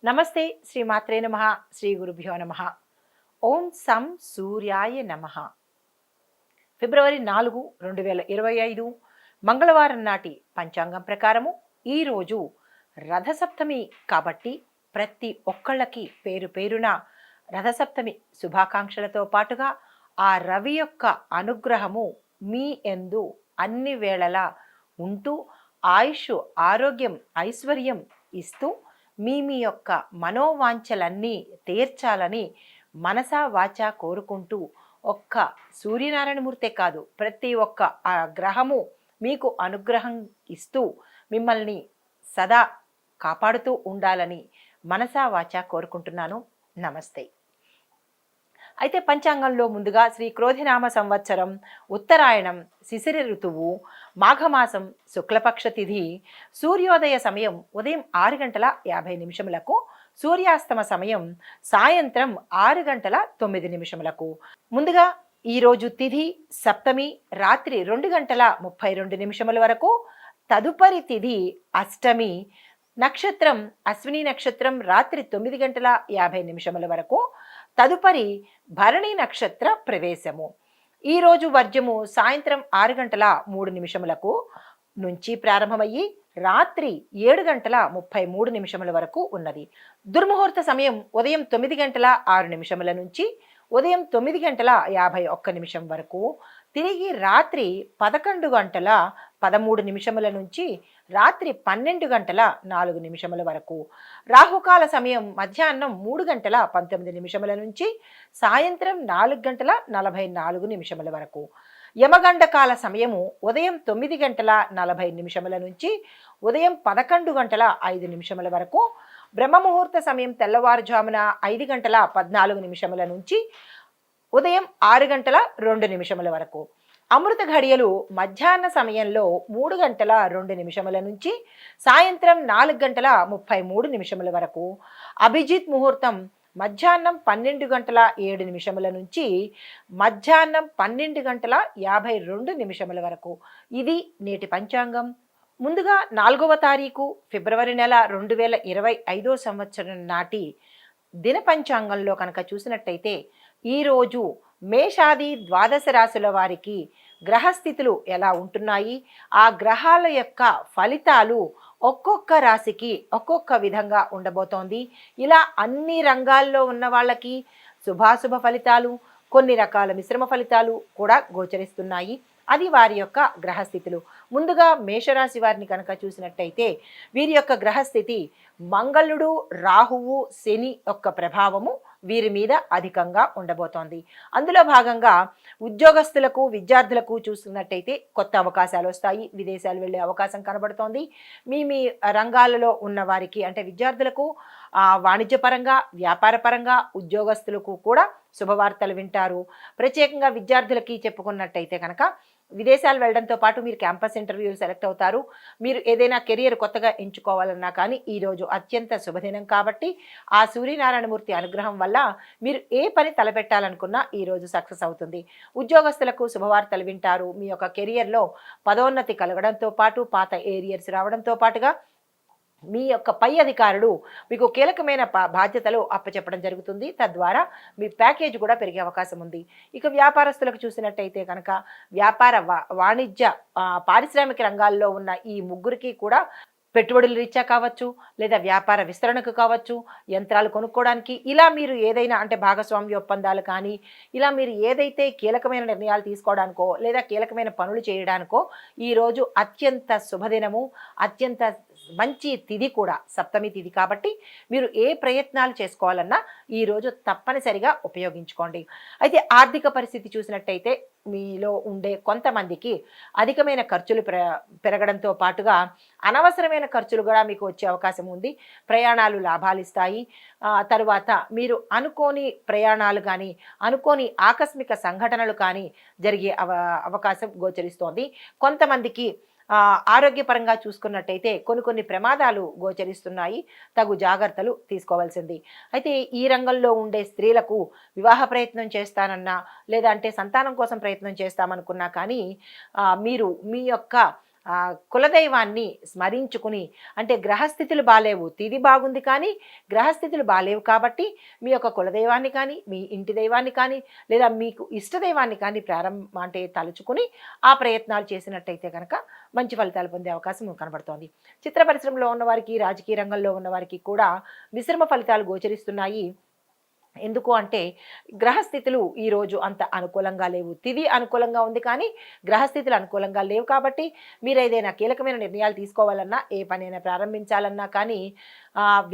నమస్తే శ్రీ మాత్రే నమః శ్రీ గురుభ్యో నమః ఓం సం సూర్యాయ నమః ఫిబ్రవరి 4 2025 మంగళవారం నాటి పంచాంగం ప్రకారము ఈరోజు రథసప్తమి కాబట్టి ప్రతి ఒక్కళ్ళకి పేరు పేరున రథసప్తమి శుభాకాంక్షలతో పాటుగా ఆ రవి యొక్క అనుగ్రహము మీ యందు అన్ని వేళలా ఉంటూ ఆయుష్ ఆరోగ్యం ఐశ్వర్యం ఇస్తూ మీ యొక్క మనోవాంఛలన్నీ తీర్చాలని మనసా వాచా కోరుకుంటూ ఒక్క సూర్యనారాయణమూర్తే కాదు ప్రతి ఒక్క ఆ గ్రహము మీకు అనుగ్రహం ఇస్తూ మిమ్మల్ని సదా కాపాడుతూ ఉండాలని మనసా వాచా కోరుకుంటున్నాను. నమస్తే. అయితే పంచాంగంలో ముందుగా శ్రీ క్రోధినామ సంవత్సరం ఉత్తరాయణం శిశిర ఋతువు మాఘమాసం శుక్లపక్ష తిథి సూర్యోదయ సమయం ఉదయం 6 గంటల 50 నిమిషములకు, సూర్యాస్తమ సమయం సాయంత్రం 6 గంటల 9 నిమిషములకు. ముందుగా ఈరోజు తిథి సప్తమి రాత్రి 2 గంటల 32 నిమిషముల వరకు, తదుపరి తిథి అష్టమి నక్షత్రం అశ్విని నక్షత్రం రాత్రి 9 గంటల 50 నిమిషముల వరకు, తదుపరి భరణి నక్షత్ర ప్రవేశము. ఈరోజు వర్జము సాయంత్రం 6 గంటల 3 నిమిషములకు నుంచి ప్రారంభమయ్యి రాత్రి 7 గంటల 33 నిమిషముల వరకు ఉన్నది. దుర్ముహూర్త సమయం ఉదయం 9 గంటల 6 నిమిషముల నుంచి ఉదయం 9 గంటల 51 నిమిషం వరకు, తిరిగి రాత్రి 11 గంటల 13 నిమిషముల నుంచి రాత్రి 12 గంటల 4 నిమిషముల వరకు. రాహుకాల సమయం మధ్యాహ్నం 3 గంటల 19 నిమిషముల నుంచి సాయంత్రం 4 గంటల 44 నిమిషముల వరకు. యమగండ కాల సమయము ఉదయం 9 గంటల 40 నిమిషముల నుంచి ఉదయం 11 గంటల 5 నిమిషముల వరకు. బ్రహ్మముహూర్త సమయం తెల్లవారుజామున 5 గంటల 14 నిమిషముల నుంచి ఉదయం 6 గంటల 2 నిమిషముల వరకు. అమృత ఘడియలు మధ్యాహ్న సమయంలో 3 గంటల 2 నిమిషముల నుంచి సాయంత్రం 4 గంటల 33 నిమిషముల వరకు. అభిజిత్ ముహూర్తం మధ్యాహ్నం 12 గంటల 7 నిమిషముల నుంచి మధ్యాహ్నం 12 గంటల 52 నిమిషముల వరకు. ఇది నేటి పంచాంగం. ముందుగా 4వ తారీఖు ఫిబ్రవరి నెల 2025 సంవత్సరం నాటి దిన పంచాంగంలో కనుక చూసినట్టయితే ఈరోజు మేషాది ద్వాదశ రాశుల వారికి గ్రహస్థితులు ఎలా ఉంటున్నాయి, ఆ గ్రహాల యొక్క ఫలితాలు ఒక్కొక్క రాశికి ఒక్కొక్క విధంగా ఉండబోతోంది. ఇలా అన్ని రంగాల్లో ఉన్న వాళ్ళకి శుభాశుభ ఫలితాలు, కొన్ని రకాల మిశ్రమ ఫలితాలు కూడా గోచరిస్తున్నాయి. అది వారి యొక్క గ్రహస్థితులు. ముందుగా మేషరాశి వారిని కనుక చూసినట్టయితే వీరి యొక్క గ్రహస్థితి మంగళుడు, రాహువు, శని యొక్క ప్రభావము వీరి మీద అధికంగా ఉండబోతోంది. అందులో భాగంగా ఉద్యోగస్తులకు విద్యార్థులకు చూస్తున్నట్టయితే కొత్త అవకాశాలు వస్తాయి, విదేశాలు వెళ్ళే అవకాశం కనబడుతోంది. మీ రంగాలలో ఉన్న వారికి అంటే విద్యార్థులకు వాణిజ్యపరంగా వ్యాపారపరంగా ఉద్యోగస్తులకు కూడా శుభవార్తలు వింటారు. ప్రత్యేకంగా విద్యార్థులకి చెప్పుకున్నట్టయితే కనుక విదేశాలు వెళ్ళడంతో పాటు మీరు క్యాంపస్ ఇంటర్వ్యూలు సెలెక్ట్ అవుతారు. మీరు ఏదైనా కెరియర్ కొత్తగా ఎంచుకోవాలన్నా కానీ ఈరోజు అత్యంత శుభదినం కాబట్టి ఆ సూర్యనారాయణమూర్తి అనుగ్రహం వల్ల మీరు ఏ పని తలపెట్టాలనుకున్నా ఈరోజు సక్సెస్ అవుతుంది. ఉద్యోగస్తులకు శుభవార్తలు వింటారు. మీ యొక్క కెరియర్లో పదోన్నతి కలగడంతో పాటు పాత ఏరియర్స్ రావడంతో పాటుగా మీ యొక్క పై అధికారులు మీకు కీలకమైన బాధ్యతలు అప్పచెప్పడం జరుగుతుంది. తద్వారా మీ ప్యాకేజ్ కూడా పెరిగే అవకాశం ఉంది. ఇక వ్యాపారస్తులకు చూసినట్టయితే కనుక వ్యాపార వాణిజ్య పారిశ్రామిక రంగాల్లో ఉన్న ఈ ముగ్గురికి కూడా పెట్టుబడుల రీత్యా కావచ్చు, లేదా వ్యాపార విస్తరణకు కావచ్చు, యంత్రాలు కొనుక్కోవడానికి, ఇలా మీరు ఏదైనా అంటే భాగస్వామ్య ఒప్పందాలు కానీ ఇలా మీరు ఏదైతే కీలకమైన నిర్ణయాలు తీసుకోవడానికో లేదా కీలకమైన పనులు చేయడానికో ఈరోజు అత్యంత శుభదినము, అత్యంత మంచి తిథి కూడా సప్తమి తిథి కాబట్టి మీరు ఏ ప్రయత్నాలు చేసుకోవాలన్నా ఈరోజు తప్పనిసరిగా ఉపయోగించుకోండి. అయితే ఆర్థిక పరిస్థితి చూసినట్టయితే మీలో ఉండే కొంతమందికి అధికమైన ఖర్చులు పెరగడంతో పాటుగా అనవసరమైన ఖర్చులు కూడా మీకు వచ్చే అవకాశం ఉంది. ప్రయాణాలు లాభాలు ఇస్తాయి. తరువాత మీరు అనుకోని ప్రయాణాలు కానీ అనుకోని ఆకస్మిక సంఘటనలు కానీ జరిగే అవకాశం గోచరిస్తోంది. కొంతమందికి ఆరోగ్యపరంగా చూసుకున్నట్టయితే కొన్ని ప్రమాదాలు గోచరిస్తున్నాయి. తగు జాగ్రత్తలు తీసుకోవాల్సింది. అయితే ఈ రంగంలో ఉండే స్త్రీలకు వివాహ ప్రయత్నం చేస్తానన్నా లేదా అంటే సంతానం కోసం ప్రయత్నం చేస్తామనుకున్నా కానీ మీరు మీ యొక్క కులదైవాన్ని స్మరించుకుని, అంటే గ్రహస్థితులు బాలేవు, తిథి బాగుంది కానీ గ్రహస్థితులు బాలేవు కాబట్టి మీ యొక్క కులదైవాన్ని కానీ, మీ ఇంటి దైవాన్ని కానీ, లేదా మీకు ఇష్టదైవాన్ని కానీ అంటే తలుచుకుని ఆ ప్రయత్నాలు చేసినట్టయితే కనుక మంచి ఫలితాలు పొందే అవకాశం కనబడుతోంది. చిత్ర పరిశ్రమలో ఉన్నవారికి, రాజకీయ రంగంలో ఉన్నవారికి కూడా మిశ్రమ ఫలితాలు గోచరిస్తున్నాయి. ఎందుకు అంటే గ్రహస్థితులు ఈరోజు అంత అనుకూలంగా లేవు. తిథి అనుకూలంగా ఉంది కానీ గ్రహస్థితులు అనుకూలంగా లేవు కాబట్టి మీరు ఏదైనా కీలకమైన నిర్ణయాలు తీసుకోవాలన్నా, ఏ పనైనా ప్రారంభించాలన్నా కానీ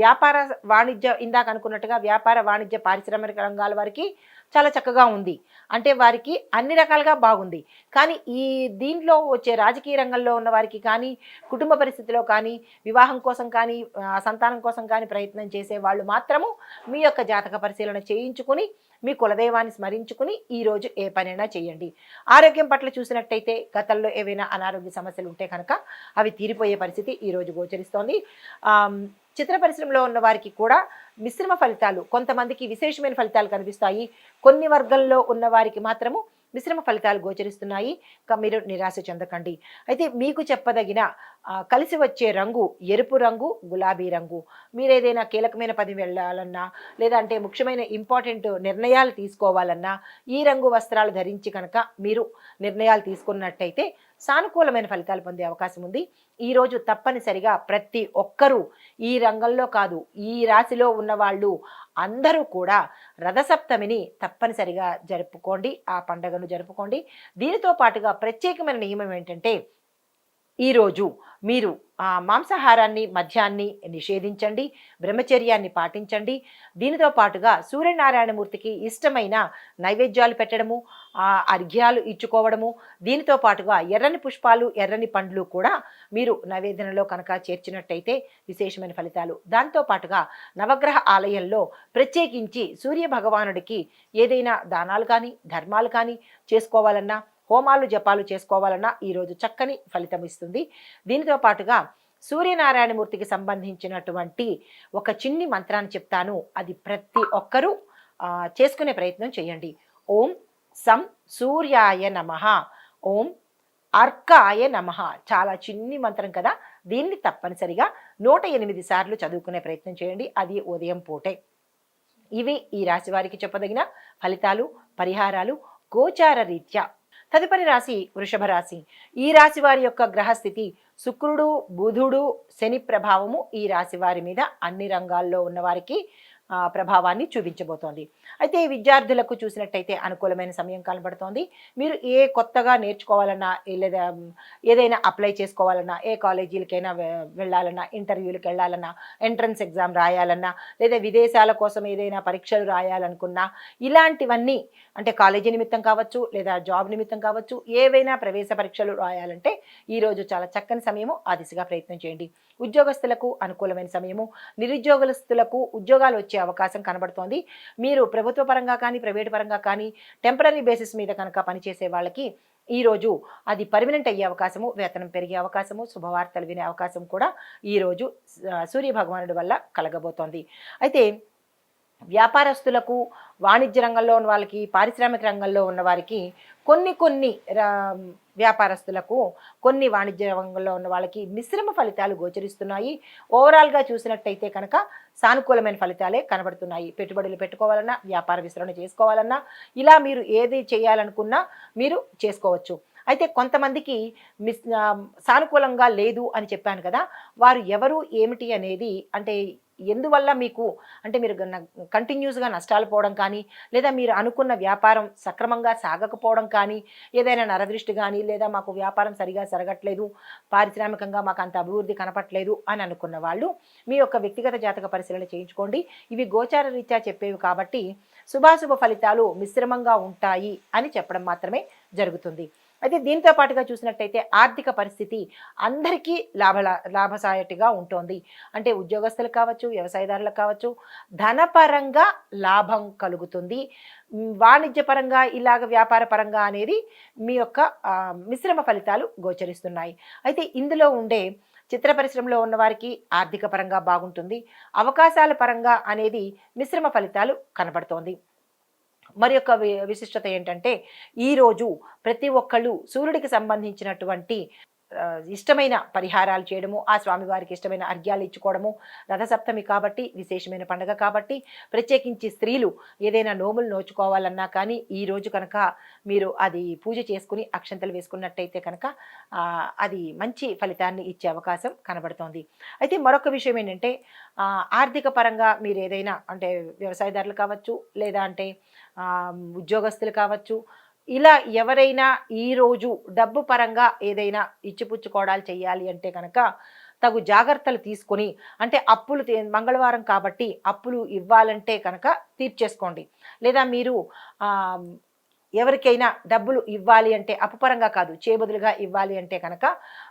వ్యాపార వాణిజ్య, ఇందాక అనుకున్నట్టుగా వ్యాపార వాణిజ్య పారిశ్రామిక రంగాల వారికి చాలా చక్కగా ఉంది. అంటే వారికి అన్ని రకాలుగా బాగుంది. కానీ ఈ దీంట్లో వచ్చే రాజకీయ రంగంలో ఉన్న వారికి కానీ, కుటుంబ పరిస్థితిలో కానీ, వివాహం కోసం కానీ, సంతానం కోసం కానీ ప్రయత్నం చేసే వాళ్ళు మాత్రము మీ యొక్క జాతక పరిశీలన చేయించుకుని, మీ కులదైవాన్ని స్మరించుకుని ఈరోజు ఏ పనైనా చేయండి. ఆరోగ్యం పట్ల చూసినట్టయితే గతంలో ఏవైనా అనారోగ్య సమస్యలు ఉంటే కనుక అవి తీరిపోయే పరిస్థితి ఈరోజు గోచరిస్తోంది. చిత్ర పరిశ్రమలో ఉన్న వారికి కూడా మిశ్రమ ఫలితాలు, కొంతమందికి విశేషమైన ఫలితాలు కనిపిస్తాయి. కొన్ని వర్గంలో ఉన్న వారికి మాత్రము మిశ్రమ ఫలితాలు గోచరిస్తున్నాయి. మీరు నిరాశ చెందకండి. అయితే మీకు చెప్పదగిన కలిసి వచ్చే రంగు ఎరుపు రంగు, గులాబీ రంగు. మీరు ఏదైనా కీలకమైన పని వెళ్ళాలన్నా, లేదంటే ముఖ్యమైన ఇంపార్టెంట్ నిర్ణయాలు తీసుకోవాలన్నా ఈ రంగు వస్త్రాలు ధరించి కనుక మీరు నిర్ణయాలు తీసుకున్నట్టయితే సానుకూలమైన ఫలితాలు పొందే అవకాశం ఉంది. ఈరోజు తప్పనిసరిగా ప్రతి ఒక్కరూ, ఈ రంగంలో కాదు, ఈ రాశిలో ఉన్నవాళ్ళు అందరూ కూడా రథసప్తమిని తప్పనిసరిగా జరుపుకోండి. ఆ పండుగను జరుపుకోండి. దీనితో పాటుగా ప్రత్యేకమైన నియమం ఏంటంటే ఈరోజు మీరు మాంసాహారాన్ని, మద్యాన్ని నిషేధించండి, బ్రహ్మచర్యాన్ని పాటించండి. దీనితో పాటుగా సూర్యనారాయణమూర్తికి ఇష్టమైన నైవేద్యాలు పెట్టడము, అర్ఘ్యాలు ఇచ్చుకోవడము, దీనితో పాటుగా ఎర్రని పుష్పాలు, ఎర్రని పండ్లు కూడా మీరు నైవేద్యంలో కనుక చేర్చినట్టయితే విశేషమైన ఫలితాలు. దాంతోపాటుగా నవగ్రహ ఆలయంలో ప్రత్యేకించి సూర్య భగవానుడికి ఏదైనా దానాలు కానీ, ధర్మాలు కానీ చేసుకోవాలన్నా, హోమాలు జపాలు చేసుకోవాలన్నా ఈరోజు చక్కని ఫలితం ఇస్తుంది. దీనితో పాటుగా సూర్యనారాయణమూర్తికి సంబంధించినటువంటి ఒక చిన్ని మంత్రాన్ని చెప్తాను. అది ప్రతి ఒక్కరూ చేసుకునే ప్రయత్నం చేయండి. ఓం సం సూర్యాయ నమః, ఓం అర్కాయ నమః. చాలా చిన్ని మంత్రం కదా, దీన్ని తప్పనిసరిగా 108 సార్లు చదువుకునే ప్రయత్నం చేయండి. అది ఉదయం పూటే. ఇవి ఈ రాశి వారికి చెప్పదగిన ఫలితాలు, పరిహారాలు గోచార రీత్యా. తదుపరి రాశి వృషభ రాశి. ఈ రాశి వారి యొక్క గ్రహస్థితి శుక్రుడు, బుధుడు, శని ప్రభావము ఈ రాశి వారి మీద అన్ని రంగాల్లో ఉన్న వారికి ప్రభావాన్ని చూపించబోతోంది. అయితే విద్యార్థులకు చూసినట్టయితే అనుకూలమైన సమయం కనబడుతోంది. మీరు ఏ కొత్తగా నేర్చుకోవాలన్నా, లేదా ఏదైనా అప్లై చేసుకోవాలన్నా, ఏ కాలేజీలకైనా వెళ్ళాలన్నా, ఇంటర్వ్యూలకు వెళ్ళాలన్నా, ఎంట్రన్స్ ఎగ్జామ్ రాయాలన్నా, లేదా విదేశాల కోసం ఏదైనా పరీక్షలు రాయాలనుకున్నా, ఇలాంటివన్నీ అంటే కాలేజీ నిమిత్తం కావచ్చు, లేదా జాబ్ నిమిత్తం కావచ్చు, ఏవైనా ప్రవేశ పరీక్షలు రాయాలంటే ఈరోజు చాలా చక్కని సమయము. ఆ దిశగా ప్రయత్నం చేయండి. ఉద్యోగస్తులకు అనుకూలమైన సమయము. నిరుద్యోగస్తులకు ఉద్యోగాలు వచ్చే అవకాశం కనబడుతోంది. మీరు ప్రభుత్వ పరంగా కానీ, ప్రైవేట్ పరంగా కానీ టెంపరరీ బేసిస్ మీద కనుక పనిచేసే వాళ్ళకి ఈరోజు అది పర్మనెంట్ అయ్యే అవకాశము, వేతనం పెరిగే అవకాశము, శుభవార్తలు వినే అవకాశం కూడా ఈరోజు సూర్య భగవానుడి వల్ల కలగబోతోంది. అయితే వ్యాపారస్తులకు, వాణిజ్య రంగంలో ఉన్న వాళ్ళకి, పారిశ్రామిక రంగంలో ఉన్న వారికి, కొన్ని వ్యాపారస్తులకు, కొన్ని వాణిజ్య రంగంలో ఉన్న వాళ్ళకి మిశ్రమ ఫలితాలు గోచరిస్తున్నాయి. ఓవరాల్గా చూసినట్టయితే కనుక సానుకూలమైన ఫలితాలే కనబడుతున్నాయి. పెట్టుబడులు పెట్టుకోవాలన్నా, వ్యాపార విస్తరణ చేసుకోవాలన్నా, ఇలా మీరు ఏది చేయాలనుకున్నా మీరు చేసుకోవచ్చు. అయితే కొంతమందికి సానుకూలంగా లేదు అని చెప్పాను కదా, వారు ఎవరు ఏమిటి అనేది, అంటే ఎందువల్ల మీకు, అంటే మీరు కంటిన్యూస్గా నష్టాలు పోవడం కానీ, లేదా మీరు అనుకున్న వ్యాపారం సక్రమంగా సాగకపోవడం కానీ, ఏదైనా నరదృష్టి కానీ, లేదా మాకు వ్యాపారం సరిగా జరగట్లేదు, పారిశ్రామికంగా మాకు అంత అభివృద్ధి కనపట్లేదు అని అనుకున్న వాళ్ళు మీ యొక్క వ్యక్తిగత జాతక పరిశీలన చేయించుకోండి. ఇవి గోచార రీత్యా చెప్పేవి కాబట్టి శుభాశుభ ఫలితాలు మిశ్రమంగా ఉంటాయి అని చెప్పడం మాత్రమే జరుగుతుంది. అయితే దీంతో పాటుగా చూసినట్టయితే ఆర్థిక పరిస్థితి అందరికీ లాభసాటిగా ఉంటుంది. అంటే ఉద్యోగస్తులకు కావచ్చు, వ్యవసాయదారులకు కావచ్చు, ధనపరంగా లాభం కలుగుతుంది. వాణిజ్యపరంగా, ఇలాగ వ్యాపార పరంగా అనేది మీ యొక్క మిశ్రమ ఫలితాలు గోచరిస్తున్నాయి. అయితే ఇందులో ఉండే చిత్ర పరిశ్రమలో ఉన్న వారికి ఆర్థిక పరంగా బాగుంటుంది. అవకాశాల పరంగా అనేది మిశ్రమ ఫలితాలు కనబడుతోంది. మరి యొక్క విశిష్టత ఏంటంటే ఈరోజు ప్రతి ఒక్కళ్ళు సూర్యుడికి సంబంధించినటువంటి ఇష్టమైన పరిహారాలు చేయడము, ఆ స్వామివారికి ఇష్టమైన అర్ఘ్యాలు ఇచ్చుకోవడము, రథసప్తమి కాబట్టి విశేషమైన పండుగ కాబట్టి ప్రత్యేకించి స్త్రీలు ఏదైనా నోములు నోచుకోవాలన్నా కానీ ఈరోజు కనుక మీరు అది పూజ చేసుకుని అక్షంతలు వేసుకున్నట్టయితే కనుక అది మంచి ఫలితాన్ని ఇచ్చే అవకాశం కనబడుతోంది. అయితే మరొక విషయం ఏంటంటే ఆర్థిక పరంగా మీరు ఏదైనా అంటే వ్యవసాయదారులు కావచ్చు, లేదా అంటే ఉద్యోగస్తులు కావచ్చు, ఇలా ఎవరైనా ఈరోజు డబ్బు పరంగా ఏదైనా ఇచ్చిపుచ్చుకోవడాలు చేయాలి అంటే కనుక తగు జాగ్రత్తలు తీసుకొని అంటే మంగళవారం కాబట్టి అప్పులు ఇవ్వాలంటే కనుక తీర్చేసుకోండి. లేదా మీరు ఎవరికైనా డబ్బులు ఇవ్వాలి అంటే అప్పుపరంగా కాదు, చేబదులుగా ఇవ్వాలి అంటే కనుక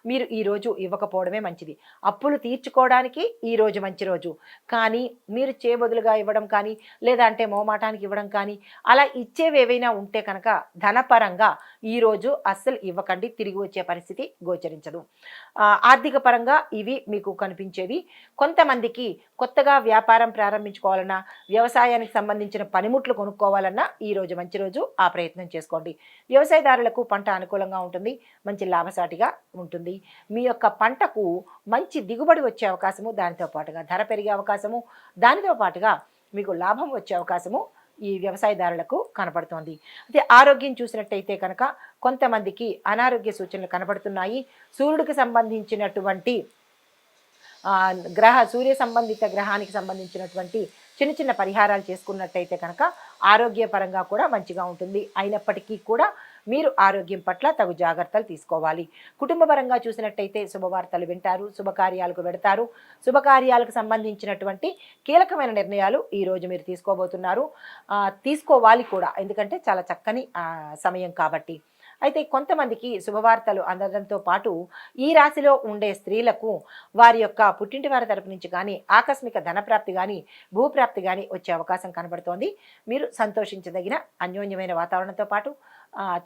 మీరు ఈరోజు ఇవ్వకపోవడమే మంచిది. అప్పులు తీర్చుకోవడానికి ఈరోజు మంచి రోజు, కానీ మీరు చేబదులుగా ఇవ్వడం కానీ లేదా అంటే మోమాటానికి ఇవ్వడం కానీ అలా ఇచ్చేవి ఏవైనా ఉంటే కనుక ధనపరంగా ఈరోజు అస్సలు ఇవ్వకండి, తిరిగి వచ్చే పరిస్థితి గోచరించదు. ఆర్థిక పరంగా ఇవి మీకు కనిపించేవి. కొంతమందికి కొత్తగా వ్యాపారం ప్రారంభించుకోవాలన్నా, వ్యవసాయానికి సంబంధించిన పనిముట్లు కొనుక్కోవాలన్నా ఈరోజు మంచి రోజు, ఆ ప్రయత్నం చేసుకోండి. వ్యవసాయదారులకు పంట అనుకూలంగా ఉంటుంది, మంచి లాభసాటిగా ఉంటుంది. మీ యొక్క పంటకు మంచి దిగుబడి వచ్చే అవకాశము, దానితో పాటుగా ధర పెరిగే అవకాశము, దానితో పాటుగా మీకు లాభం వచ్చే అవకాశము ఈ వ్యవసాయదారులకు కనపడుతోంది. అయితే ఆరోగ్యం చూసినట్టయితే కనుక కొంతమందికి అనారోగ్య సూచనలు కనబడుతున్నాయి. సూర్యుడికి సంబంధించినటువంటి సూర్య సంబంధిత గ్రహానికి సంబంధించినటువంటి చిన్న చిన్న పరిహారాలు చేసుకున్నట్టయితే కనుక ఆరోగ్యపరంగా కూడా మంచిగా ఉంటుంది. అయినప్పటికీ కూడా మీరు ఆరోగ్యం పట్ల తగు జాగ్రత్తలు తీసుకోవాలి. కుటుంబపరంగా చూసినట్టయితే శుభవార్తలు వింటారు, శుభకార్యాలకు వెడతారు. శుభకార్యాలకు సంబంధించినటువంటి కీలకమైన నిర్ణయాలు ఈరోజు మీరు తీసుకోబోతున్నారు, తీసుకోవాలి కూడా, ఎందుకంటే చాలా చక్కని సమయం కాబట్టి. అయితే కొంతమందికి శుభవార్తలు అందడంతో పాటు ఈ రాశిలో ఉండే స్త్రీలకు వారి యొక్క పుట్టింటి వారి తరపు నుంచి కానీ ఆకస్మిక ధనప్రాప్తి కానీ భూప్రాప్తి కానీ వచ్చే అవకాశం కనబడుతోంది. మీరు సంతోషించదగిన అన్యోన్యమైన వాతావరణంతో పాటు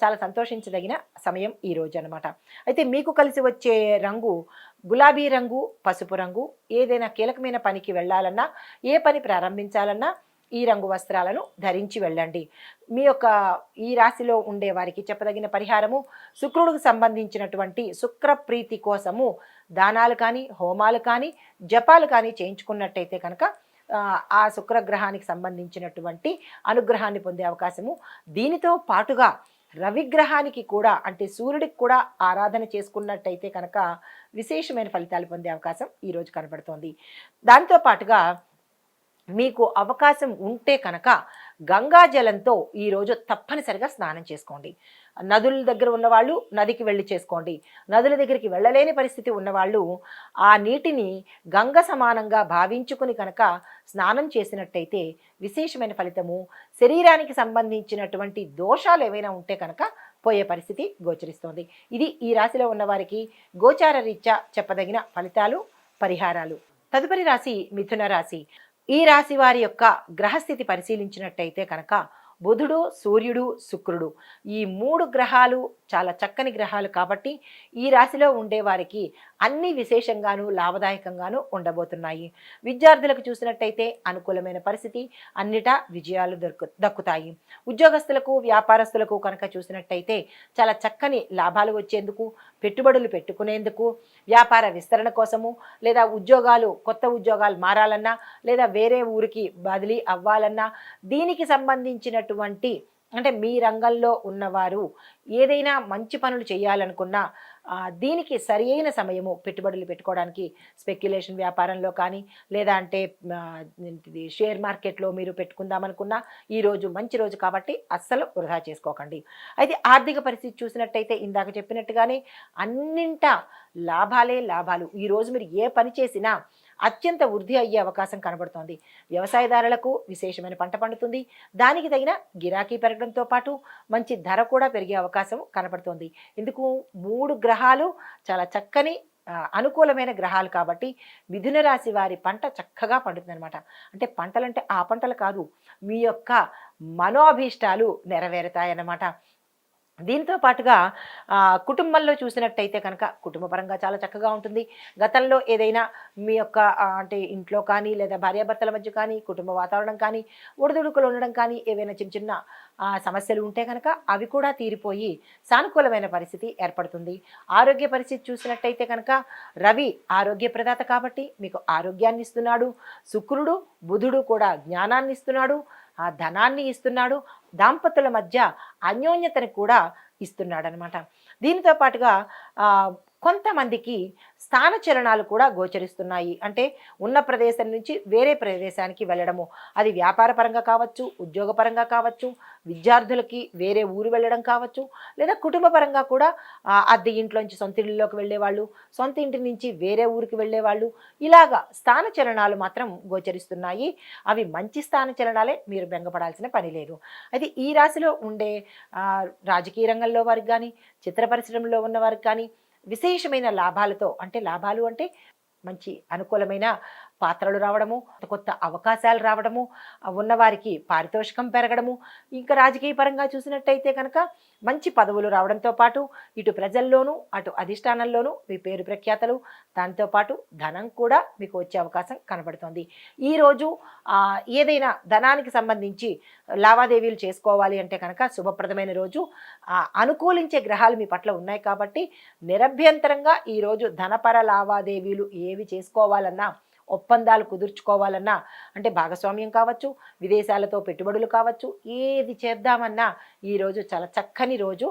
చాలా సంతోషించదగిన సమయం ఈ రోజు అనమాట. అయితే మీకు కలిసి వచ్చే రంగు గులాబీ రంగు, పసుపు రంగు. ఏదైనా కీలకమైన పనికి వెళ్ళాలన్నా, ఏ పని ప్రారంభించాలన్నా ఈ రంగు వస్త్రాలను ధరించి వెళ్ళండి. మీ యొక్క ఈ రాశిలో ఉండే వారికి చెప్పదగిన పరిహారము, శుక్రుడికి సంబంధించినటువంటి శుక్ర ప్రీతి కోసము దానాలు కానీ, హోమాలు కానీ, జపాలు కానీ చేయించుకున్నట్టయితే కనుక ఆ శుక్రగ్రహానికి సంబంధించినటువంటి అనుగ్రహాన్ని పొందే అవకాశము. దీనితో పాటుగా రవిగ్రహానికి కూడా అంటే సూర్యుడికి కూడా ఆరాధన చేసుకున్నట్టయితే కనుక విశేషమైన ఫలితాలు పొందే అవకాశం ఈరోజు కనబడుతోంది. దాంతో పాటుగా మీకు అవకాశం ఉంటే కనుక గంగా జలంతో ఈరోజు తప్పనిసరిగా స్నానం చేసుకోండి. నదుల దగ్గర ఉన్నవాళ్ళు నదికి వెళ్ళి చేసుకోండి. నదుల దగ్గరికి వెళ్ళలేని పరిస్థితి ఉన్నవాళ్ళు ఆ నీటిని గంగ సమానంగా భావించుకుని కనుక స్నానం చేసినట్టయితే విశేషమైన ఫలితము, శరీరానికి సంబంధించినటువంటి దోషాలు ఏవైనా ఉంటే కనుక పోయే పరిస్థితి గోచరిస్తోంది. ఇది ఈ రాశిలో ఉన్నవారికి గోచార రీత్యా చెప్పదగిన ఫలితాలు, పరిహారాలు. తదుపరి రాశి మిథున రాశి. ఈ రాశి వారి యొక్క గ్రహస్థితి పరిశీలించినట్టయితే కనుక బుధుడు, సూర్యుడు, శుక్రుడు ఈ 3 గ్రహాలు చాలా చక్కని గ్రహాలు కాబట్టి ఈ రాశిలో ఉండే వారికి అన్ని విశేషంగాను లాభదాయకంగాను ఉండబోతున్నాయి. విద్యార్థులకు చూసినట్టయితే అనుకూలమైన పరిస్థితి, అన్నిటా విజయాలు దక్కుతాయి. ఉద్యోగస్తులకు, వ్యాపారస్తులకు కనుక చూసినట్టయితే చాలా చక్కని లాభాలు వచ్చేందుకు, పెట్టుబడులు పెట్టుకునేందుకు, వ్యాపార విస్తరణ కోసము, లేదా కొత్త ఉద్యోగాలు మారాలన్నా, లేదా వేరే ఊరికి బదిలీ అవ్వాలన్నా, దీనికి సంబంధించినటువంటి అంటే మీ రంగంలో ఉన్నవారు ఏదైనా మంచి పనులు చేయాలనుకున్నా దీనికి సరి అయిన సమయము పెట్టుబడులు పెట్టుకోవడానికి, స్పెక్యులేషన్ వ్యాపారంలో కానీ లేదా అంటే షేర్ మార్కెట్లో మీరు పెట్టుకుందామనుకున్నా ఈరోజు మంచి రోజు కాబట్టి అస్సలు వృధా చేసుకోకండి. అయితే ఆర్థిక పరిస్థితి చూసినట్టయితే ఇందాక చెప్పినట్టుగానే అన్నింటా లాభాలే లాభాలు. ఈరోజు మీరు ఏ పని చేసినా అత్యంత వృద్ధి అయ్యే అవకాశం కనబడుతోంది. వ్యవసాయదారులకు విశేషమైన పంట పండుతుంది. దానికి తగిన గిరాకీ పెరగడంతో పాటు మంచి ధర కూడా పెరిగే అవకాశం కనబడుతోంది. ఎందుకు 3 గ్రహాలు చాలా చక్కని అనుకూలమైన గ్రహాలు కాబట్టి మిథున రాశి వారి పంట చక్కగా పండుతుంది అనమాట. అంటే పంటలంటే ఆ పంటలు కాదు, మీ యొక్క మనోభీష్టాలు నెరవేరుతాయన్నమాట. దీంతో పాటుగా కుటుంబంలో చూసినట్టయితే కనుక కుటుంబ పరంగా చాలా చక్కగా ఉంటుంది. గతంలో ఏదైనా మీ యొక్క అంటే ఇంట్లో కానీ లేదా భార్యాభర్తల మధ్య కానీ, కుటుంబ వాతావరణం కానీ, ఒడిదుడుకులు ఉండడం కానీ, ఏవైనా చిన్న చిన్న సమస్యలు ఉంటే కనుక అవి కూడా తీరిపోయి సానుకూలమైన పరిస్థితి ఏర్పడుతుంది. ఆరోగ్య పరిస్థితి చూసినట్టయితే కనుక రవి ఆరోగ్య ప్రదాత కాబట్టి మీకు ఆరోగ్యాన్ని ఇస్తున్నాడు. శుక్రుడు, బుధుడు కూడా జ్ఞానాన్ని ఇస్తున్నాడు. ఆ ధనాన్ని ఇస్తున్నాడు. దాంపతుల మధ్య అన్యోన్యతను కూడా ఇస్తున్నాడనమాట. దీనితో పాటుగా కొంతమందికి స్థానచలనాలు కూడా గోచరిస్తున్నాయి. అంటే ఉన్న ప్రదేశం నుంచి వేరే ప్రదేశానికి వెళ్ళడము, అది వ్యాపార పరంగా కావచ్చు, ఉద్యోగపరంగా కావచ్చు, విద్యార్థులకి వేరే ఊరు వెళ్ళడం కావచ్చు, లేదా కుటుంబ పరంగా కూడా అద్దె ఇంట్లోంచి సొంత ఇళ్ళలోకి వెళ్ళేవాళ్ళు, సొంత ఇంటి నుంచి వేరే ఊరికి వెళ్ళేవాళ్ళు, ఇలాగా స్థానచలనాలు మాత్రం గోచరిస్తున్నాయి. అవి మంచి స్థానచలనాలే, మీరు బెంగపడాల్సిన పని లేదు. అయితే ఈ రాశిలో ఉండే రాజకీయ రంగంలో వారికి కానీ, చిత్ర పరిశ్రమలో ఉన్న వారికి కానీ విశేషమైన లాభాలతో, అంటే లాభాలు అంటే మంచి అనుకూలమైన పాత్రలు రావడము, కొత్త అవకాశాలు రావడము, ఉన్నవారికి పారితోషికం పెరగడము, ఇంకా రాజకీయ పరంగా చూసినట్టయితే కనుక మంచి పదవులు రావడంతో పాటు ఇటు ప్రజల్లోనూ అటు అధిష్టానంలోనూ మీ పేరు ప్రఖ్యాతలు, దాంతోపాటు ధనం కూడా మీకు వచ్చే అవకాశం కనబడుతుంది. ఈరోజు ఏదైనా ధనానికి సంబంధించి లావాదేవీలు చేసుకోవాలి అంటే కనుక శుభప్రదమైన రోజు. అనుకూలించే గ్రహాలు మీ పట్ల ఉన్నాయి కాబట్టి నిరభ్యంతరంగా ఈరోజు ధనపర లావాదేవీలు ఏవి చేసుకోవాలన్నా, ఒప్పందాలు కుదుర్చుకోవాలన్నా, అంటే భాగస్వామ్యం కావచ్చు, విదేశాలతో పెట్టుబడులు కావచ్చు, ఏది చేద్దామన్నా ఈరోజు చాలా చక్కని రోజు.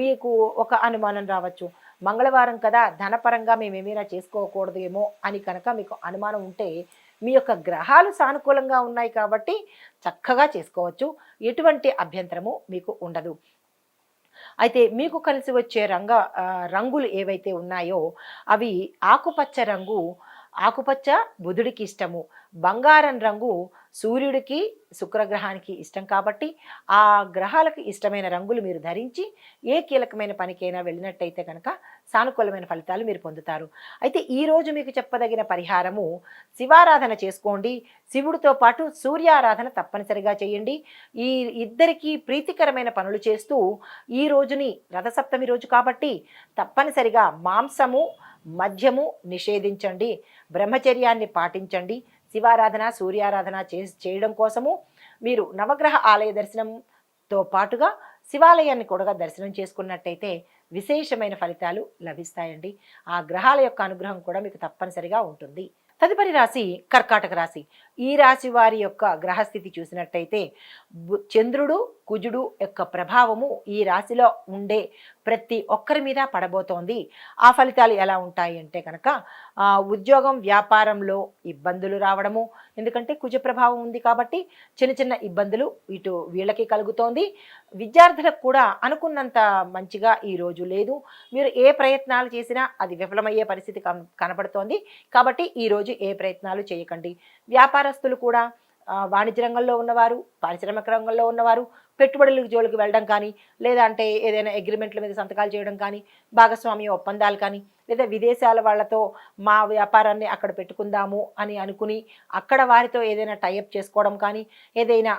మీకు ఒక అనుమానం రావచ్చు, మంగళవారం కదా ధనపరంగా మేమేమైనా చేసుకోకూడదు ఏమో అని కనుక మీకు అనుమానం ఉంటే, మీ యొక్క గ్రహాలు సానుకూలంగా ఉన్నాయి కాబట్టి చక్కగా చేసుకోవచ్చు. ఎటువంటి అభ్యంతరము మీకు ఉండదు. అయితే మీకు కలిసి వచ్చే రంగులు ఏవైతే ఉన్నాయో అవి ఆకుపచ్చ రంగు. ఆకుపచ్చ బుధుడికి ఇష్టము. బంగారం రంగు సూర్యుడికి, శుక్రగ్రహానికి ఇష్టం కాబట్టి ఆ గ్రహాలకు ఇష్టమైన రంగులు మీరు ధరించి ఏ కీలకమైన పనికైనా వెళ్ళినట్టయితే కనుక సానుకూలమైన ఫలితాలు మీరు పొందుతారు. అయితే ఈరోజు మీకు చెప్పదగిన పరిహారము, శివారాధన చేసుకోండి. శివుడితో పాటు సూర్యారాధన తప్పనిసరిగా చేయండి. ఈ ఇద్దరికీ ప్రీతికరమైన పనులు చేస్తూ ఈ రోజుని, రథసప్తమి రోజు కాబట్టి తప్పనిసరిగా మాంసము, మద్యము నిషేధించండి. బ్రహ్మచర్యాన్ని పాటించండి. శివారాధన, సూర్యారాధన చేయడం కోసము మీరు నవగ్రహ ఆలయ దర్శనంతో పాటుగా శివాలయాన్ని కూడా దర్శనం చేసుకున్నట్టయితే విశేషమైన ఫలితాలు లభిస్తాయండి. ఆ గ్రహాల యొక్క అనుగ్రహం కూడా మీకు తప్పనిసరిగా ఉంటుంది. తదుపరి రాశి కర్కాటక రాశి. ఈ రాశి వారి యొక్క గ్రహస్థితి చూసినట్టయితే చంద్రుడు, కుజుడు యొక్క ప్రభావము ఈ రాశిలో ఉండే ప్రతి ఒక్కరి మీద పడబోతోంది. ఆ ఫలితాలు ఎలా ఉంటాయి అంటే కనుక ఉద్యోగం, వ్యాపారంలో ఇబ్బందులు రావడము, ఎందుకంటే కుజ ప్రభావం ఉంది కాబట్టి చిన్న చిన్న ఇబ్బందులు ఇటు వీళ్ళకి కలుగుతోంది. విద్యార్థులకు కూడా అనుకున్నంత మంచిగా ఈరోజు లేదు. మీరు ఏ ప్రయత్నాలు చేసినా అది విఫలమయ్యే పరిస్థితి కనబడుతోంది కాబట్టి ఈరోజు ఏ ప్రయత్నాలు చేయకండి. వ్యాపారస్తులు కూడా, వాణిజ్య రంగంలో ఉన్నవారు, పారిశ్రామిక రంగంలో ఉన్నవారు పెట్టుబడులకు జోలికి వెళ్ళడం కానీ, లేదా అంటే ఏదైనా అగ్రిమెంట్ల మీద సంతకాలు చేయడం కానీ, భాగస్వామ్య ఒప్పందాలు కానీ, లేదా విదేశాల వాళ్ళతో మా వ్యాపారాన్ని అక్కడ పెట్టుకుందాము అని అనుకుని అక్కడ వారితో ఏదైనా టైఅప్ చేసుకోవడం కానీ, ఏదైనా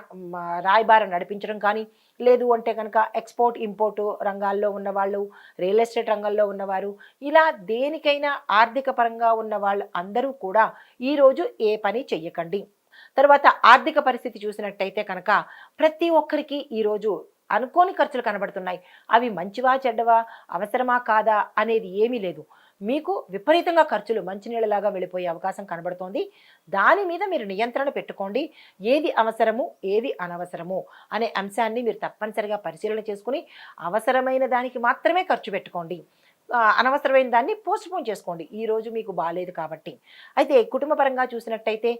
రాయబారం నడిపించడం కానీ, లేదు అంటే కనుక ఎక్స్పోర్ట్ ఇంపోర్టు రంగాల్లో ఉన్నవాళ్ళు, రియల్ ఎస్టేట్ రంగంలో ఉన్నవారు, ఇలా దేనికైనా ఆర్థిక పరంగా ఉన్న వాళ్ళు అందరూ కూడా ఈరోజు ఏ పని చెయ్యకండి. తర్వాత ఆర్థిక పరిస్థితి చూసినట్టయితే కనుక ప్రతి ఒక్కరికి ఈరోజు అనుకోని ఖర్చులు కనబడుతున్నాయి. అవి మంచివా చెడ్డవా, అవసరమా కాదా అనేది ఏమీ లేదు. మీకు విపరీతంగా ఖర్చులు మంచినీళ్ళలాగా వెళ్ళిపోయే అవకాశం కనబడుతోంది. దాని మీద మీరు నియంత్రణ పెట్టుకోండి. ఏది అవసరము, ఏది అనవసరము అనే అంశాన్ని మీరు తప్పనిసరిగా పరిశీలన చేసుకుని అవసరమైన దానికి మాత్రమే ఖర్చు పెట్టుకోండి. అనవసరమైన దాన్ని పోస్ట్పోన్ చేసుకోండి. ఈరోజు మీకు బాగాలేదు కాబట్టి. అయితే కుటుంబ పరంగా చూసినట్టయితే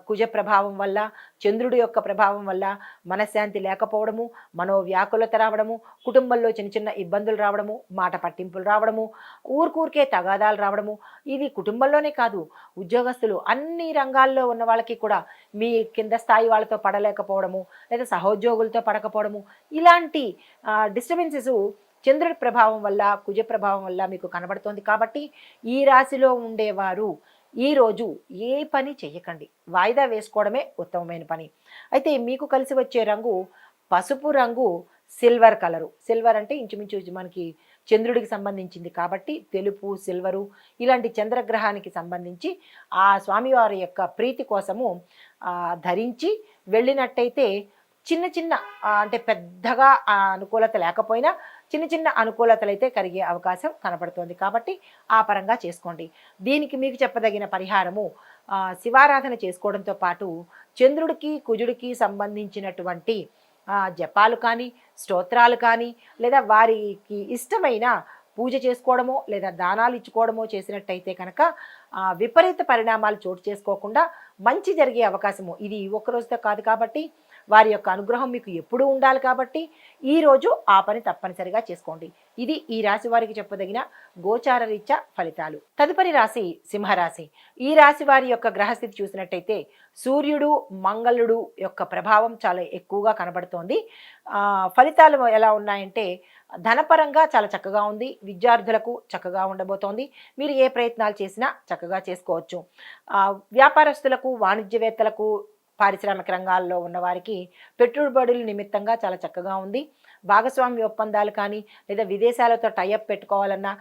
కుజ ప్రభావం వల్ల, చంద్రుడి యొక్క ప్రభావం వల్ల మనశ్శాంతి లేకపోవడము, మనోవ్యాకులత రావడము, కుటుంబంలో చిన్న చిన్న ఇబ్బందులు రావడము, మాట పట్టింపులు రావడము, ఊరికూరికే తగాదాలు రావడము, ఇది కుటుంబంలోనే కాదు, ఉద్యోగస్తులు అన్ని రంగాల్లో ఉన్న వాళ్ళకి కూడా మీ కింద స్థాయి వాళ్ళతో పడలేకపోవడము, లేదా సహోద్యోగులతో పడకపోవడము, ఇలాంటి డిస్టర్బెన్సెస్ చంద్రుడి ప్రభావం వల్ల, కుజ ప్రభావం వల్ల మీకు కనబడుతోంది కాబట్టి ఈ రాశిలో ఉండేవారు ఈరోజు ఏ పని చెయ్యకండి. వాయిదా వేసుకోవడమే ఉత్తమమైన పని. అయితే మీకు కలిసి వచ్చే రంగు పసుపు రంగు, సిల్వర్ కలరు. సిల్వర్ అంటే ఇంచుమించు మనకి చంద్రుడికి సంబంధించింది కాబట్టి తెలుపు, సిల్వరు ఇలాంటి చంద్రగ్రహానికి సంబంధించి ఆ స్వామివారి యొక్క ప్రీతి కోసము ధరించి వెళ్ళినట్టయితే చిన్న చిన్న అంటే పెద్దగా అనుకూలత లేకపోయినా చిన్న చిన్న అనుకూలతలు అయితే కలిగే అవకాశం కనపడుతుంది. కాబట్టి ఆ పరంగా చేసుకోండి. దీనికి మీకు చెప్పదగిన పరిహారము శివారాధన చేసుకోవడంతో పాటు చంద్రుడికి, కుజుడికి సంబంధించినటువంటి జపాలు కానీ, స్తోత్రాలు కానీ, లేదా వారికి ఇష్టమైన పూజ చేసుకోవడమో లేదా దానాలు ఇచ్చుకోవడమో చేసినట్టయితే కనుక విపరీత పరిణామాలు చోటు చేసుకోకుండా మంచి జరిగే అవకాశము. ఇది ఒక్కరోజుతో కాదు కాబట్టి వారి యొక్క అనుగ్రహం మీకు ఎప్పుడూ ఉండాలి కాబట్టి ఈరోజు ఆ పని తప్పనిసరిగా చేసుకోండి. ఇది ఈ రాశి వారికి చెప్పదగిన గోచార రీత్యా ఫలితాలు. తదుపరి రాశి సింహరాశి. ఈ రాశి వారి యొక్క గ్రహస్థితి చూసినట్టయితే సూర్యుడు, మంగళుడు యొక్క ప్రభావం చాలా ఎక్కువగా కనబడుతోంది. ఫలితాలు ఎలా ఉన్నాయంటే ధనపరంగా చాలా చక్కగా ఉంది. విద్యార్థులకు చక్కగా ఉండబోతోంది. మీరు ఏ ప్రయత్నాలు చేసినా చక్కగా చేసుకోవచ్చు. వ్యాపారస్తులకు, వాణిజ్యవేత్తలకు, పారిశ్రామిక రంగాల్లో ఉన్నవారికి పెట్టుబడుల నిమిత్తంగా చాలా చక్కగా ఉంది. భాగస్వామ్య ఒప్పందాలు కానీ లేదా విదేశాలతో టైఅప్ పెట్టుకోవాలన్నా,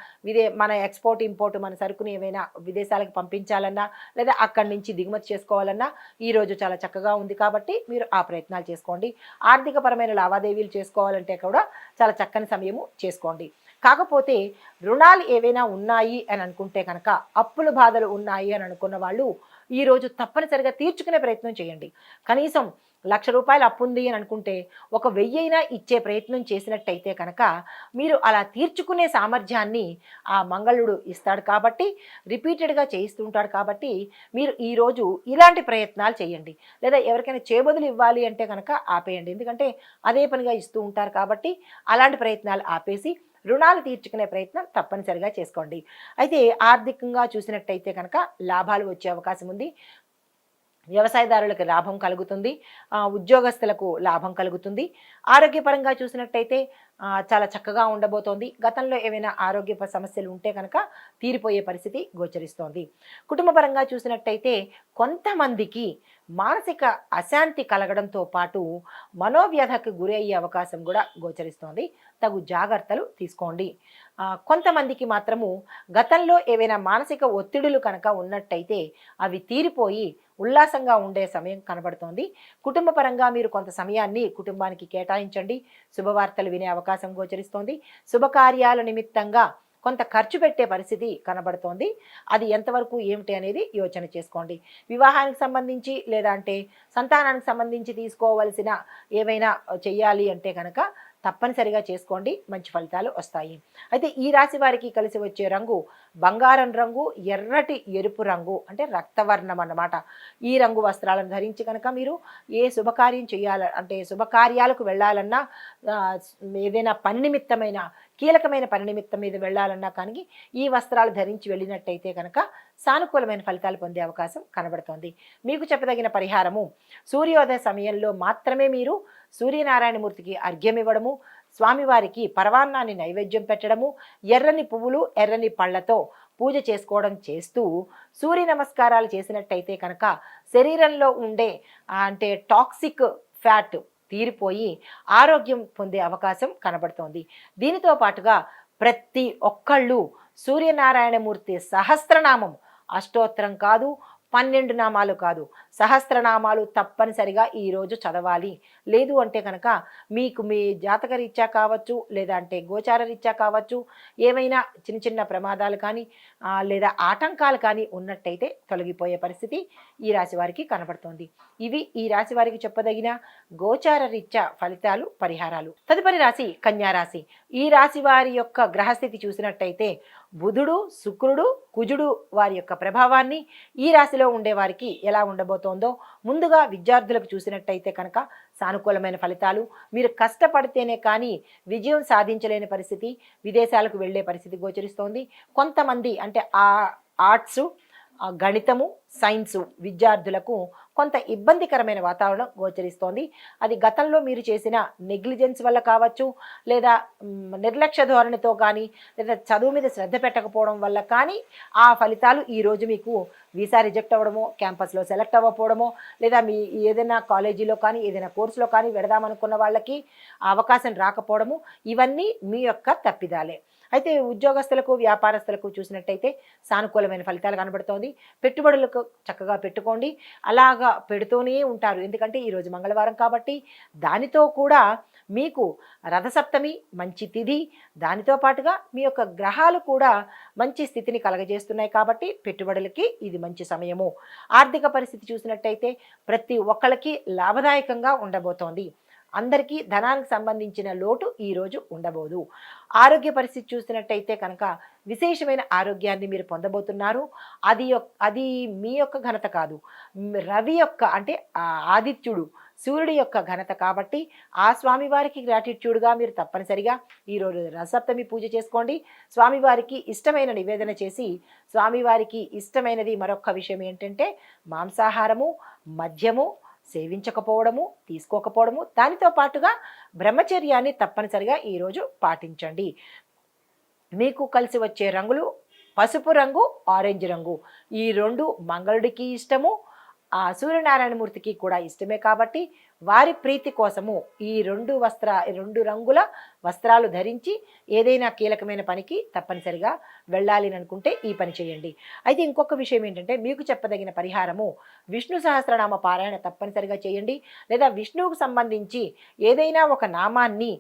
మన ఎక్స్పోర్ట్ ఇంపోర్ట్ మన సరుకుని ఏవైనా విదేశాలకు పంపించాలన్నా లేదా అక్కడి నుంచి దిగుమతి చేసుకోవాలన్నా ఈరోజు చాలా చక్కగా ఉంది కాబట్టి మీరు ఆ ప్రయత్నాలు చేసుకోండి. ఆర్థికపరమైన లావాదేవీలు చేసుకోవాలంటే కూడా చాలా చక్కని సమయము చేసుకోండి. కాకపోతే రుణాలు ఏవైనా ఉన్నాయి అని అనుకుంటే కనుక, అప్పుల బాధలు ఉన్నాయి అని అనుకున్న వాళ్ళు ఈరోజు తప్పనిసరిగా తీర్చుకునే ప్రయత్నం చేయండి. కనీసం ₹1,00,000 అప్పు ఉంది అని అనుకుంటే 1,000 ఇచ్చే ప్రయత్నం చేసినట్టయితే కనుక మీరు అలా తీర్చుకునే సామర్థ్యాన్ని ఆ మంగళుడు ఇస్తాడు కాబట్టి, రిపీటెడ్గా చేయిస్తుంటాడు కాబట్టి మీరు ఈరోజు ఇలాంటి ప్రయత్నాలు చేయండి. లేదా ఎవరికైనా చేబదులు ఇవ్వాలి అంటే కనుక ఆపేయండి. ఎందుకంటే అదే పనిగా ఇస్తూ ఉంటారు కాబట్టి అలాంటి ప్రయత్నాలు ఆపేసి రుణాలు తీర్చుకునే ప్రయత్నం తప్పనిసరిగా చేసుకోండి. అయితే ఆర్థికంగా చూసినట్టయితే కనుక లాభాలు వచ్చే అవకాశం ఉంది. వ్యవసాయదారులకు లాభం కలుగుతుంది. ఉద్యోగస్తులకు లాభం కలుగుతుంది. ఆరోగ్యపరంగా చూసినట్టయితే చాలా చక్కగా ఉండబోతోంది. గతంలో ఏవైనా ఆరోగ్య సమస్యలు ఉంటే కనుక తీరిపోయే పరిస్థితి గోచరిస్తోంది. కుటుంబపరంగా చూసినట్టయితే కొంతమందికి మానసిక అశాంతి కలగడంతో పాటు మనోవ్యధకు గురి అయ్యే అవకాశం కూడా గోచరిస్తోంది. తగు జాగ్రత్తలు తీసుకోండి. కొంతమందికి మాత్రము గతంలో ఏవైనా మానసిక ఒత్తిడులు కనుక ఉన్నట్టయితే అవి తీరిపోయి ఉల్లాసంగా ఉండే సమయం కనబడుతోంది. కుటుంబపరంగా మీరు కొంత సమయాన్ని కుటుంబానికి కేటాయించండి. శుభవార్తలు వినే అవకాశం గోచరిస్తోంది. శుభకార్యాల నిమిత్తంగా కొంత ఖర్చు పెట్టే పరిస్థితి కనబడుతోంది. అది ఎంతవరకు ఏమిటి అనేది యోచన చేసుకోండి. వివాహానికి సంబంధించి లేదా అంటే సంతానానికి సంబంధించి తీసుకోవలసిన ఏవైనా చెయ్యాలి అంటే కనుక తప్పనిసరిగా చేసుకోండి. మంచి ఫలితాలు వస్తాయి. అయితే ఈ రాశి వారికి కలిసి వచ్చే రంగు బంగారం రంగు, ఎర్రటి ఎరుపు రంగు అంటే రక్తవర్ణం అన్నమాట. ఈ రంగు వస్త్రాలను ధరించి కనుక మీరు ఏ శుభకార్యం అంటే శుభకార్యాలకు వెళ్ళాలన్నా, ఏదైనా పని నిమిత్తమైన కీలకమైన పని నిమిత్తం మీద వెళ్ళాలన్నా కానీ ఈ వస్త్రాలు ధరించి వెళ్ళినట్టయితే కనుక సానుకూలమైన ఫలితాలు పొందే అవకాశం కనబడుతోంది. మీకు చెప్పదగిన పరిహారము సూర్యోదయ సమయంలో మాత్రమే మీరు సూర్యనారాయణమూర్తికి అర్ఘ్యం ఇవ్వడము, స్వామివారికి పరవాన్నాన్ని నైవేద్యం పెట్టడము, ఎర్రని పువ్వులు, ఎర్రని పళ్ళతో పూజ చేసుకోవడం చేస్తూ సూర్య నమస్కారాలు చేసినట్టయితే కనుక శరీరంలో ఉండే అంటే టాక్సిక్ ఫ్యాట్ తీరిపోయి ఆరోగ్యం పొందే అవకాశం కనబడుతోంది. దీనితో పాటుగా ప్రతి ఒక్కళ్ళు సూర్యనారాయణమూర్తి సహస్రనామం, అష్టోత్తరం కాదు, 12 నామాలు కాదు, సహస్రనామాలు తప్పనిసరిగా ఈరోజు చదవాలి. లేదు అంటే కనుక మీకు మీ జాతక రీత్యా కావచ్చు లేదా అంటే గోచార రీత్యా కావచ్చు ఏమైనా చిన్న చిన్న ప్రమాదాలు కానీ లేదా ఆటంకాలు కానీ ఉన్నట్టయితే తొలగిపోయే పరిస్థితి ఈ రాశి వారికి కనబడుతోంది. ఇవి ఈ రాశి వారికి చెప్పదగిన గోచార రీత్యా ఫలితాలు, పరిహారాలు. తదుపరి రాశి కన్యారాశి. ఈ రాశి వారి యొక్క గ్రహస్థితి చూసినట్టయితే బుధుడు, శుక్రుడు, కుజుడు వారి యొక్క ప్రభావాన్ని ఈ రాశిలో ఉండే వారికి ఎలా ఉండబోతోందో ముందుగా విద్యార్థులకు చూసినట్టయితే కనుక సానుకూలమైన ఫలితాలు. మీరు కష్టపడితేనే కానీ విజయం సాధించలేని పరిస్థితి, విదేశాలకు వెళ్ళే పరిస్థితి గోచరిస్తోంది. కొంతమంది అంటే ఆర్ట్స్, గణితము, సైన్సు విద్యార్థులకు కొంత ఇబ్బందికరమైన వాతావరణం గోచరిస్తోంది. అది గతంలో మీరు చేసిన నెగ్లిజెన్స్ వల్ల కావచ్చు, లేదా నిర్లక్ష్య ధోరణితో కానీ, లేదా చదువు మీద శ్రద్ధ పెట్టకపోవడం వల్ల కానీ ఆ ఫలితాలు ఈరోజు మీకు వీసా రిజెక్ట్ అవ్వడమో, క్యాంపస్లో సెలెక్ట్ అవ్వకపోవడమో, లేదా మీ ఏదైనా కాలేజీలో కానీ ఏదైనా కోర్సులో కానీ పెడదామనుకున్న వాళ్ళకి ఆ అవకాశం రాకపోవడము, ఇవన్నీ మీ యొక్క తప్పిదాలే. అయితే ఉద్యోగస్తులకు, వ్యాపారస్తులకు చూసినట్టయితే సానుకూలమైన ఫలితాలు కనబడుతోంది. పెట్టుబడులకు చక్కగా పెట్టుకోండి. అలాగా పెడుతూనే ఉంటారు. ఎందుకంటే ఈరోజు మంగళవారం కాబట్టి దానితో కూడా మీకు రథసప్తమి మంచి తిథి, దానితో పాటుగా మీ యొక్క గ్రహాలు కూడా మంచి స్థితిని కలగజేస్తున్నాయి కాబట్టి పెట్టుబడులకి ఇది మంచి సమయము. ఆర్థిక పరిస్థితి చూసినట్టయితే ప్రతి ఒక్కళ్ళకి లాభదాయకంగా ఉండబోతోంది. అందరికీ ధనానికి సంబంధించిన లోటు ఈరోజు ఉండబోదు. ఆరోగ్య పరిస్థితి చూసినట్టయితే కనుక విశేషమైన ఆరోగ్యాన్ని మీరు పొందబోతున్నారు. అది మీ యొక్క ఘనత కాదు, రవి యొక్క అంటే ఆదిత్యుడు సూర్యుడి యొక్క ఘనత కాబట్టి ఆ స్వామివారికి గ్రాటిట్యూడ్గా మీరు తప్పనిసరిగా ఈరోజు రథసప్తమి పూజ చేసుకోండి. స్వామివారికి ఇష్టమైన నివేదన చేసి, స్వామివారికి ఇష్టమైనది మరొక విషయం ఏంటంటే మాంసాహారము, మద్యము సేవించకపోవడము, తీసుకోకపోవడము, దానితో పాటుగా బ్రహ్మచర్యాన్ని తప్పనిసరిగా ఈరోజు పాటించండి. మీకు కలిసి వచ్చే రంగులు పసుపు రంగు, ఆరెంజ్ రంగు. ఈ రెండు మంగళుడికి ఇష్టము, ఆ సూర్యనారాయణమూర్తికి కూడా ఇష్టమే కాబట్టి వారి ప్రీతి కోసము ఈ రెండు రంగుల వస్త్రాలు ధరించి ఏదైనా కీలకమైన పనికి తప్పనిసరిగా వెళ్ళాలి అని అనుకుంటే ఈ పని చేయండి. అయితే ఇంకొక విషయం ఏంటంటే మీకు చెప్పదగిన పరిహారము విష్ణు సహస్రనామ పారాయణ తప్పనిసరిగా చేయండి. లేదా విష్ణువుకు సంబంధించి ఏదైనా ఒక నామాన్ని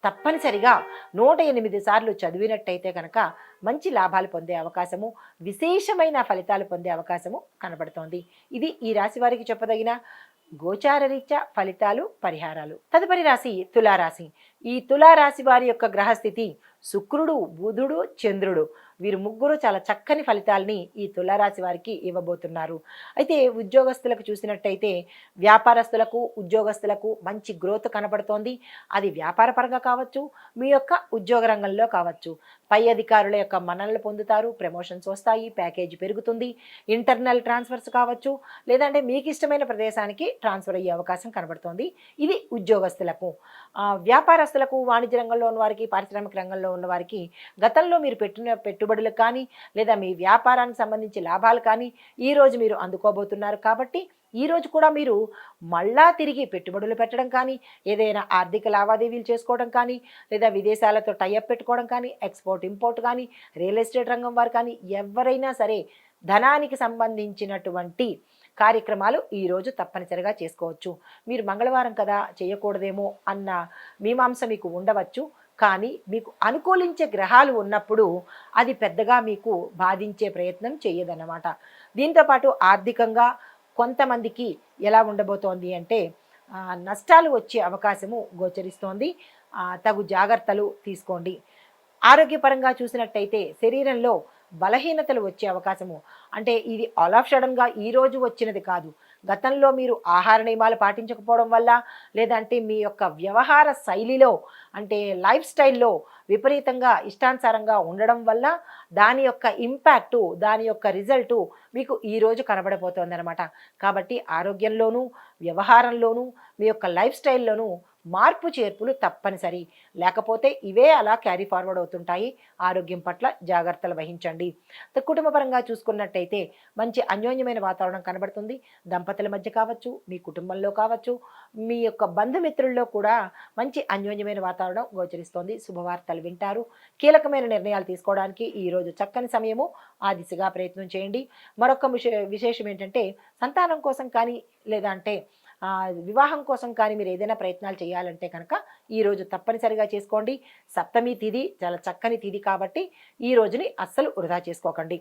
తప్పనిసరిగా 108 సార్లు చదివినట్టయితే కనుక మంచి లాభాలు పొందే అవకాశము, విశేషమైన ఫలితాలు పొందే అవకాశము కనబడుతోంది. ఇది ఈ రాశి వారికి చెప్పదగిన గోచారరీత్యా ఫలితాలు, పరిహారాలు. తదుపరి రాశి తులారాశి. ఈ తులారాశి వారి యొక్క గ్రహస్థితి శుక్రుడు, బుధుడు, చంద్రుడు వీరు ముగ్గురు చాలా చక్కని ఫలితాలని ఈ తులారాశి వారికి ఇవ్వబోతున్నారు. అయితే ఉద్యోగస్తులకు చూసినట్టయితే వ్యాపారస్తులకు, ఉద్యోగస్తులకు మంచి గ్రోత్ కనబడుతోంది. అది వ్యాపార పరంగా కావచ్చు, మీ యొక్క ఉద్యోగ రంగంలో కావచ్చు. పై అధికారుల యొక్క మన్ననలు పొందుతారు, ప్రమోషన్స్ వస్తాయి, ప్యాకేజీ పెరుగుతుంది, ఇంటర్నల్ ట్రాన్స్ఫర్స్ కావచ్చు, లేదంటే మీకు ఇష్టమైన ప్రదేశానికి ట్రాన్స్ఫర్ అయ్యే అవకాశం కనబడుతోంది. ఇది ఉద్యోగస్తులకు. వ్యాపారస్తులకు, వాణిజ్య రంగంలో ఉన్న వారికి, పారిశ్రామిక రంగంలో ఉన్న వారికి గతంలో మీరు పెట్టిన పెట్టుబడులకు కానీ, లేదా మీ వ్యాపారానికి సంబంధించి లాభాలు కానీ ఈరోజు మీరు అందుకోబోతున్నారు కాబట్టి ఈరోజు కూడా మీరు మళ్ళా తిరిగి పెట్టుబడులు పెట్టడం కానీ, ఏదైనా ఆర్థిక లావాదేవీలు చేసుకోవడం కానీ, లేదా విదేశాలతో టైఅప్ పెట్టుకోవడం కానీ, ఎక్స్పోర్ట్ ఇంపోర్ట్ కానీ, రియల్ ఎస్టేట్ రంగం వారు కానీ ఎవరైనా సరే ధనానికి సంబంధించినటువంటి కార్యక్రమాలు ఈరోజు తప్పనిసరిగా చేసుకోవచ్చు. మీరు మంగళవారం కదా చేయకూడదేమో అన్న మీమాంస మీకు ఉండవచ్చు. కానీ మీకు అనుకూలించే గ్రహాలు ఉన్నప్పుడు అది పెద్దగా మీకు బాధించే ప్రయత్నం చేయదన్నమాట. దీంతోపాటు ఆర్థికంగా కొంతమందికి ఎలా ఉండబోతోంది అంటే నష్టాలు వచ్చే అవకాశము గోచరిస్తోంది. తగు జాగ్రత్తలు తీసుకోండి. ఆరోగ్యపరంగా చూసినట్టయితే శరీరంలో బలహీనతలు వచ్చే అవకాశము, అంటే ఇది ఆల్ ఆఫ్ సడన్గా ఈరోజు వచ్చినది కాదు. గతంలో మీరు ఆహార నియమాలు పాటించకపోవడం వల్ల, లేదంటే మీ యొక్క వ్యవహార శైలిలో అంటే లైఫ్ స్టైల్లో విపరీతంగా ఇష్టానుసారంగా ఉండడం వల్ల దాని యొక్క ఇంపాక్టు, దాని యొక్క రిజల్టు మీకు ఈరోజు కనబడబోతోందనమాట. కాబట్టి ఆరోగ్యంలోనూ, వ్యవహారంలోనూ, మీ యొక్క లైఫ్ స్టైల్లోనూ మార్పు చేర్పులు తప్పనిసరి. లేకపోతే ఇవే అలా క్యారీ ఫార్వర్డ్ అవుతుంటాయి. ఆరోగ్యం పట్ల జాగ్రత్తలు వహించండి. కుటుంబ పరంగా చూసుకున్నట్టయితే మంచి అన్యోన్యమైన వాతావరణం కనబడుతుంది. దంపతుల మధ్య కావచ్చు, మీ కుటుంబంలో కావచ్చు, మీ యొక్క బంధుమిత్రుల్లో కూడా మంచి అన్యోన్యమైన వాతావరణం గోచరిస్తోంది. శుభవార్తలు వింటారు. కీలకమైన నిర్ణయాలు తీసుకోవడానికి ఈరోజు చక్కని సమయము. ఆ దిశగా ప్రయత్నం చేయండి. మరొక విశేషం ఏంటంటే సంతానం కోసం కానీ, లేదా అంటే వివాహం కోసం కానీ మీరు ఏదైనా ప్రయత్నాలు చేయాలంటే కనుక ఈరోజు తప్పనిసరిగా చేసుకోండి. సప్తమి తిథి చాలా చక్కని తిథి కాబట్టి ఈ రోజుని అస్సలు వృధా చేసుకోకండి.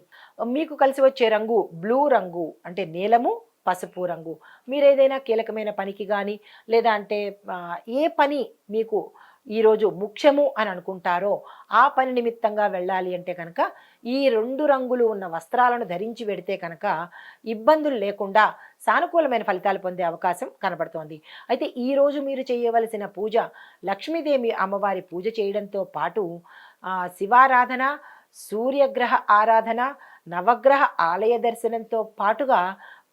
మీకు కలిసి వచ్చే రంగు బ్లూ రంగు, అంటే నీలము, పసుపు రంగు. మీరు ఏదైనా కీలకమైన పనికి కానీ, లేదా అంటే ఏ పని మీకు ఈరోజు ముఖ్యము అని అనుకుంటారో ఆ పని నిమిత్తంగా వెళ్ళాలి అంటే కనుక ఈ 2 రంగులు ఉన్న వస్త్రాలను ధరించి వెడితే కనుక ఇబ్బందులు లేకుండా సానుకూలమైన ఫలితాలు పొందే అవకాశం కనబడుతోంది. అయితే ఈరోజు మీరు చేయవలసిన పూజ లక్ష్మీదేవి అమ్మవారి పూజ చేయడంతో పాటు శివారాధన, సూర్యగ్రహ ఆరాధన, నవగ్రహ ఆలయ దర్శనంతో పాటుగా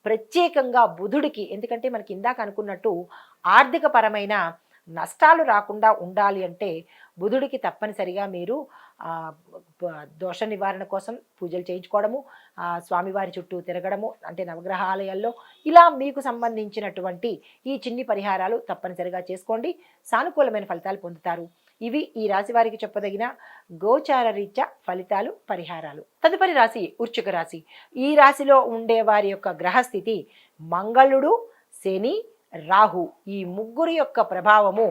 ప్రత్యేకంగా బుధుడికి, ఎందుకంటే మనకి ఇందాక అనుకున్నట్టు ఆర్థిక పరమైన నష్టాలు రాకుండా ఉండాలి అంటే బుధుడికి తప్పనిసరిగా మీరు ఆ, దోష నివారణ కోసం పూజలు చేయించుకోవడము, స్వామివారి చుట్టూ తిరగడము, అంటే నవగ్రహాలయాల్లో ఇలా మీకు సంబంధించినటువంటి ఈ చిన్ని పరిహారాలు తప్పనిసరిగా చేసుకోండి. సానుకూలమైన ఫలితాలు పొందుతారు. ఇవి ఈ రాశి వారికి చెప్పదగిన గోచార రీత్యా ఫలితాలు, పరిహారాలు. తదుపరి రాశి వృశ్చిక రాశి. ఈ రాశిలో ఉండే వారి యొక్క గ్రహస్థితి మంగళుడు, శని, రాహు ఈ ముగ్గురు యొక్క ప్రభావము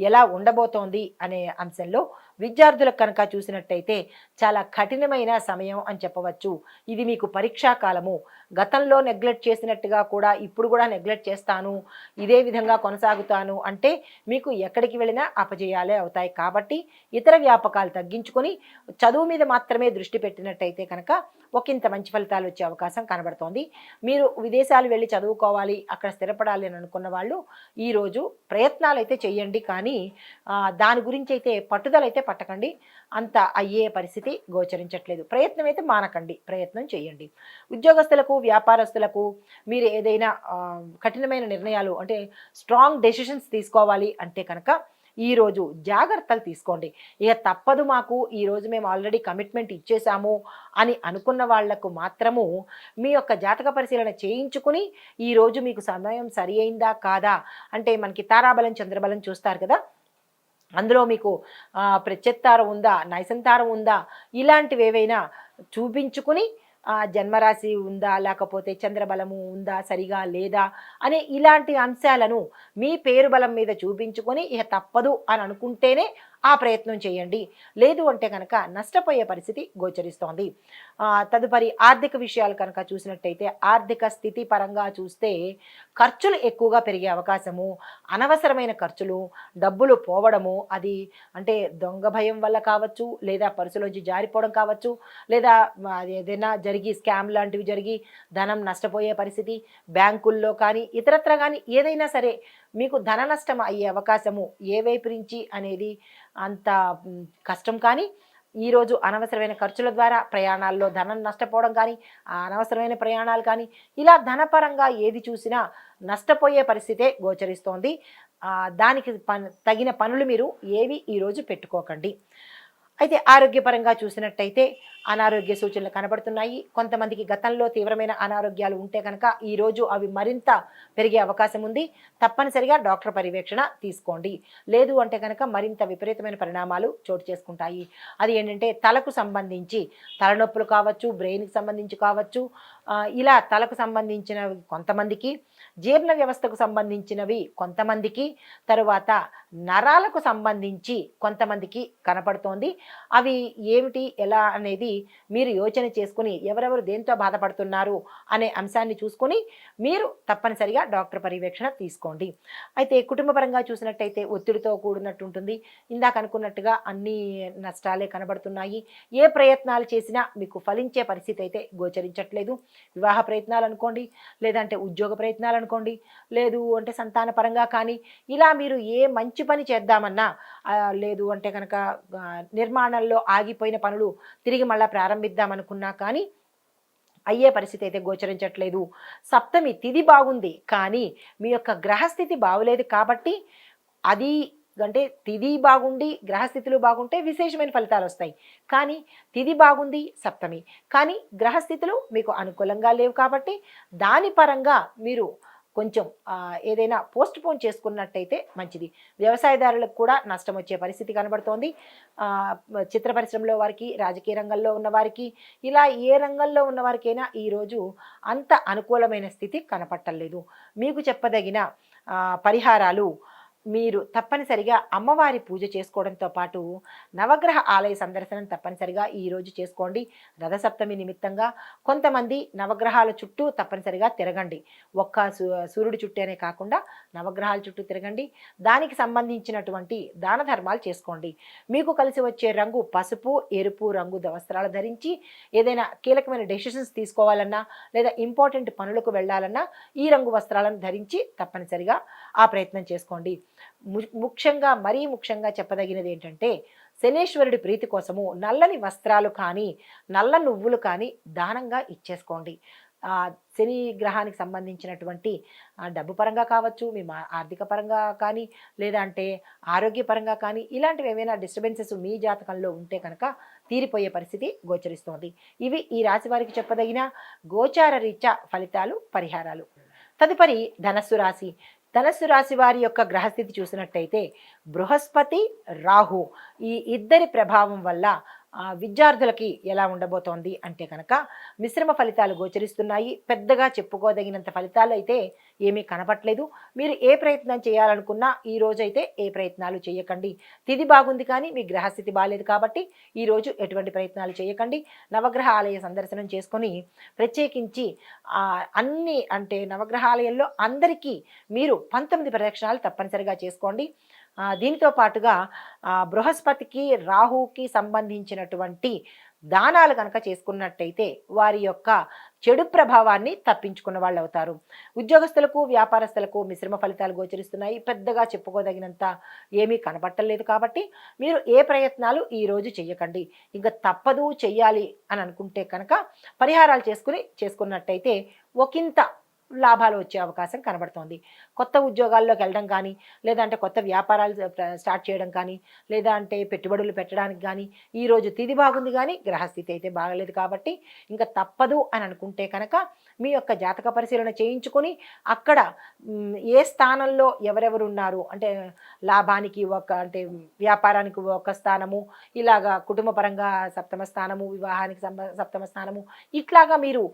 ఎలా ఉండబోతోంది అనే అంశంలో విద్యార్థులకు కనుక చూసినట్టయితే చాలా కఠినమైన సమయం అని చెప్పవచ్చు. ఇది మీకు పరీక్షా కాలము. గతంలో నెగ్లెక్ట్ చేసినట్టుగా కూడా ఇప్పుడు కూడా నెగ్లెక్ట్ చేస్తాను, ఇదే విధంగా కొనసాగుతాను అంటే మీకు ఎక్కడికి వెళ్ళినా అపజయాలే అవుతాయి. కాబట్టి ఇతర వ్యాపకాలు తగ్గించుకొని చదువు మీద మాత్రమే దృష్టి పెట్టినట్టయితే కనుక ఒకంత మంచి ఫలితాలు వచ్చే అవకాశం కనబడుతోంది. మీరు విదేశాలు వెళ్ళి చదువుకోవాలి, అక్కడ స్థిరపడాలి అని అనుకున్న వాళ్ళు ఈరోజు ప్రయత్నాలు అయితే చేయండి, కానీ దాని గురించి అయితే పట్టుదల అయితే పట్టకండి. అంత అయ్యే పరిస్థితి గోచరించట్లేదు. ప్రయత్నం అయితే మానకండి, ప్రయత్నం చేయండి. ఉద్యోగస్తులకు, వ్యాపారస్తులకు మీరు ఏదైనా కఠినమైన నిర్ణయాలు అంటే స్ట్రాంగ్ డెసిషన్స్ తీసుకోవాలి అంటే కనుక ఈరోజు జాగ్రత్తలు తీసుకోండి. ఇక తప్పదు మాకు, ఈరోజు మేము ఆల్రెడీ కమిట్మెంట్ ఇచ్చేసాము అని అనుకున్న వాళ్లకు మాత్రము మీ యొక్క జాతక పరిశీలన చేయించుకుని ఈరోజు మీకు సమయం సరి అయిందా కాదా అంటే మనకి తారాబలం, చంద్రబలం చూస్తారు కదా, అందులో మీకు ప్రత్యత్తారం ఉందా, నైసంతారం ఉందా, ఇలాంటివి ఏవైనా చూపించుకుని జన్మరాశి ఉందా లేకపోతే చంద్రబలము ఉందా సరిగా లేదా అనే ఇలాంటి అంశాలను మీ పేరు బలం మీద చూపించుకొని ఇక తప్పదు అని అనుకుంటేనే ఆ ప్రయత్నం చేయండి. లేదు అంటే కనుక నష్టపోయే పరిస్థితి గోచరిస్తోంది. తదుపరి ఆర్థిక విషయాలు కనుక చూసినట్టయితే ఆర్థిక స్థితి పరంగా చూస్తే ఖర్చులు ఎక్కువగా పెరిగే అవకాశము, అనవసరమైన ఖర్చులు, డబ్బులు పోవడము, అది అంటే దొంగ భయం వల్ల కావచ్చు, లేదా పర్సులోంచి జారిపోవడం కావచ్చు, లేదా ఏదైనా జరిగి స్కామ్ లాంటివి జరిగి ధనం నష్టపోయే పరిస్థితి, బ్యాంకుల్లో కానీ ఇతరత్ర కానీ ఏదైనా సరే మీకు ధన నష్టం అయ్యే అవకాశము ఏ వైపు నుంచి అనేది అంత కష్టం. కానీ ఈరోజు అనవసరమైన ఖర్చుల ద్వారా ప్రయాణాల్లో ధనం నష్టపోవడం కానీ, అనవసరమైన ప్రయాణాలు కానీ ఇలా ధనపరంగా ఏది చూసినా నష్టపోయే పరిస్థితే గోచరిస్తోంది. దానికి తగిన పనులు మీరు ఏవి ఈరోజు పెట్టుకోకండి. అయితే ఆరోగ్యపరంగా చూసినట్టయితే అనారోగ్య సూచనలు కనబడుతున్నాయి. కొంతమందికి గతంలో తీవ్రమైన అనారోగ్యాలు ఉంటే కనుక ఈరోజు అవి మరింత పెరిగే అవకాశం ఉంది. తప్పనిసరిగా డాక్టర్ పర్యవేక్షణ తీసుకోండి. లేదు అంటే కనుక మరింత విపరీతమైన పరిణామాలు చోటు చేసుకుంటాయి. అది ఏంటంటే తలకు సంబంధించి తలనొప్పులు కావచ్చు, బ్రెయిన్కి సంబంధించి కావచ్చు, ఇలా తలకు సంబంధించినవి కొంతమందికి, జీర్ణ వ్యవస్థకు సంబంధించినవి కొంతమందికి, తరువాత నరాలకు సంబంధించి కొంతమందికి కనపడుతోంది. అవి ఏమిటి ఎలా అనేది మీరు యోచన చేసుకుని ఎవరెవరు దేంతో బాధపడుతున్నారు అనే అంశాన్ని చూసుకొని మీరు తప్పనిసరిగా డాక్టర్ పర్యవేక్షణ తీసుకోండి. అయితే కుటుంబపరంగా చూసినట్టయితే ఒత్తిడితో కూడినట్టు ఉంటుంది. ఇందాక అనుకున్నట్టుగా అన్ని నష్టాలే కనబడుతున్నాయి. ఏ ప్రయత్నాలు చేసినా మీకు ఫలించే పరిస్థితి అయితే గోచరించట్లేదు. వివాహ ప్రయత్నాలు అనుకోండి, లేదంటే ఉద్యోగ ప్రయత్నాలు అనుకోండి, లేదు అంటే సంతాన పరంగా కానీ ఇలా మీరు ఏ మంచి పని చేద్దామన్నా, లేదు అంటే కనుక నిర్మాణంలో ఆగిపోయిన పనులు తిరిగి మళ్ళీ ప్రారంభిద్దామనుకున్నా కానీ అయ్యే పరిస్థితి అయితే గోచరించట్లేదు. సప్తమి తిథి బాగుంది, కానీ మీ యొక్క గ్రహస్థితి బాగులేదు. కాబట్టి అది అంటే తిథి బాగుండి గ్రహస్థితులు బాగుంటే విశేషమైన ఫలితాలు వస్తాయి. కానీ తిథి బాగుంది సప్తమి, కానీ గ్రహస్థితులు మీకు అనుకూలంగా లేవు. కాబట్టి దాని పరంగా మీరు కొంచెం ఏదైనా పోస్ట్ పోన్ చేసుకున్నట్టయితే మంచిది. వ్యవసాయదారులకు కూడా నష్టం వచ్చే పరిస్థితి కనబడుతోంది. చిత్ర పరిశ్రమలో వారికి, రాజకీయ రంగంలో ఉన్నవారికి, ఇలా ఏ రంగంలో ఉన్నవారికైనా ఈరోజు అంత అనుకూలమైన స్థితి కనపట్టలేదు. మీకు చెప్పదగిన పరిహారాలు మీరు తప్పనిసరిగా అమ్మవారి పూజ చేసుకోవడంతో పాటు నవగ్రహ ఆలయ సందర్శనం తప్పనిసరిగా ఈరోజు చేసుకోండి. రథసప్తమి నిమిత్తంగా కొంతమంది నవగ్రహాల చుట్టూ తప్పనిసరిగా తిరగండి. ఒక్క సూర్యుడి చుట్టూనే కాకుండా నవగ్రహాల చుట్టూ తిరగండి. దానికి సంబంధించినటువంటి దాన ధర్మాలు చేసుకోండి. మీకు కలిసి వచ్చే రంగు పసుపు, ఎరుపు రంగు వస్త్రాలు ధరించి ఏదైనా కీలకమైన డెసిషన్స్ తీసుకోవాలన్నా లేదా ఇంపార్టెంట్ పనులకు వెళ్ళాలన్నా ఈ రంగు వస్త్రాలను ధరించి తప్పనిసరిగా ఆ ప్రయత్నం చేసుకోండి. ముఖ్యంగా మరీ ముఖ్యంగా చెప్పదగినది ఏంటంటే శనేశ్వరుడి ప్రీతి కోసము నల్లని వస్త్రాలు కానీ, నల్ల నువ్వులు కానీ దానంగా ఇచ్చేసుకోండి. శని గ్రహానికి సంబంధించినటువంటి డబ్బు పరంగా కావచ్చు, మీ ఆర్థిక పరంగా కానీ, లేదా అంటే ఆరోగ్యపరంగా కానీ ఇలాంటివి ఏవైనా డిస్టర్బెన్సెస్ మీ జాతకంలో ఉంటే కనుక తీరిపోయే పరిస్థితి గోచరిస్తోంది. ఇవి ఈ రాశి వారికి చెప్పదగిన గోచార రీత్యా ఫలితాలు, పరిహారాలు. తదుపరి ధనస్సు రాశి. ధనస్సు రాశి వారి యొక్క గ్రహస్థితి చూసినట్టయితే బృహస్పతి, రాహు ఈ ఇద్దరి ప్రభావం వల్ల విద్యార్థులకి ఎలా ఉండబోతోంది అంటే కనుక మిశ్రమ ఫలితాలు గోచరిస్తున్నాయి. పెద్దగా చెప్పుకోదగినంత ఫలితాలు అయితే ఏమీ కనపట్లేదు. మీరు ఏ ప్రయత్నం చేయాలనుకున్నా ఈ రోజైతే ఏ ప్రయత్నాలు చేయకండి. తిథి బాగుంది కానీ మీ గ్రహస్థితి బాగాలేదు కాబట్టి ఈరోజు ఎటువంటి ప్రయత్నాలు చేయకండి. నవగ్రహ ఆలయ సందర్శనం చేసుకొని ప్రత్యేకించి అన్ని అంటే నవగ్రహాలయంలో అందరికీ మీరు 19 ప్రదక్షిణాలు తప్పనిసరిగా చేసుకోండి. దీనితో పాటుగా బృహస్పతికి, రాహుకి సంబంధించినటువంటి దానాలు కనుక చేసుకున్నట్టయితే వారి యొక్క చెడు ప్రభావాన్ని తప్పించుకున్న వాళ్ళు అవుతారు. ఉద్యోగస్తులకు, వ్యాపారస్తులకు మిశ్రమ ఫలితాలు గోచరిస్తున్నాయి. పెద్దగా చెప్పుకోదగినంత ఏమీ కనపట్టలేదు కాబట్టి మీరు ఏ ప్రయత్నాలు ఈరోజు చెయ్యకండి. ఇంకా తప్పదు చెయ్యాలి అని అనుకుంటే కనుక పరిహారాలు చేసుకున్నట్టయితే ఒకంత లాభాలు వచ్చే అవకాశం కనబడుతోంది. కొత్త ఉద్యోగాల్లోకి వెళ్ళడం కానీ, లేదంటే కొత్త వ్యాపారాలు స్టార్ట్ చేయడం కానీ, లేదా అంటే పెట్టుబడులు పెట్టడానికి కానీ ఈరోజు తిథి బాగుంది కానీ గ్రహస్థితి అయితే బాగలేదు కాబట్టి ఇంకా తప్పదు అని అనుకుంటే కనుక మీ యొక్క జాతక పరిశీలన చేయించుకొని అక్కడ ఏ స్థానంలో ఎవరెవరు ఉన్నారు అంటే లాభానికి అంటే వ్యాపారానికి ఒక స్థానము, ఇలాగా కుటుంబ పరంగా సప్తమ స్థానము, వివాహానికి సప్తమ స్థానము, ఇట్లాగా మీరు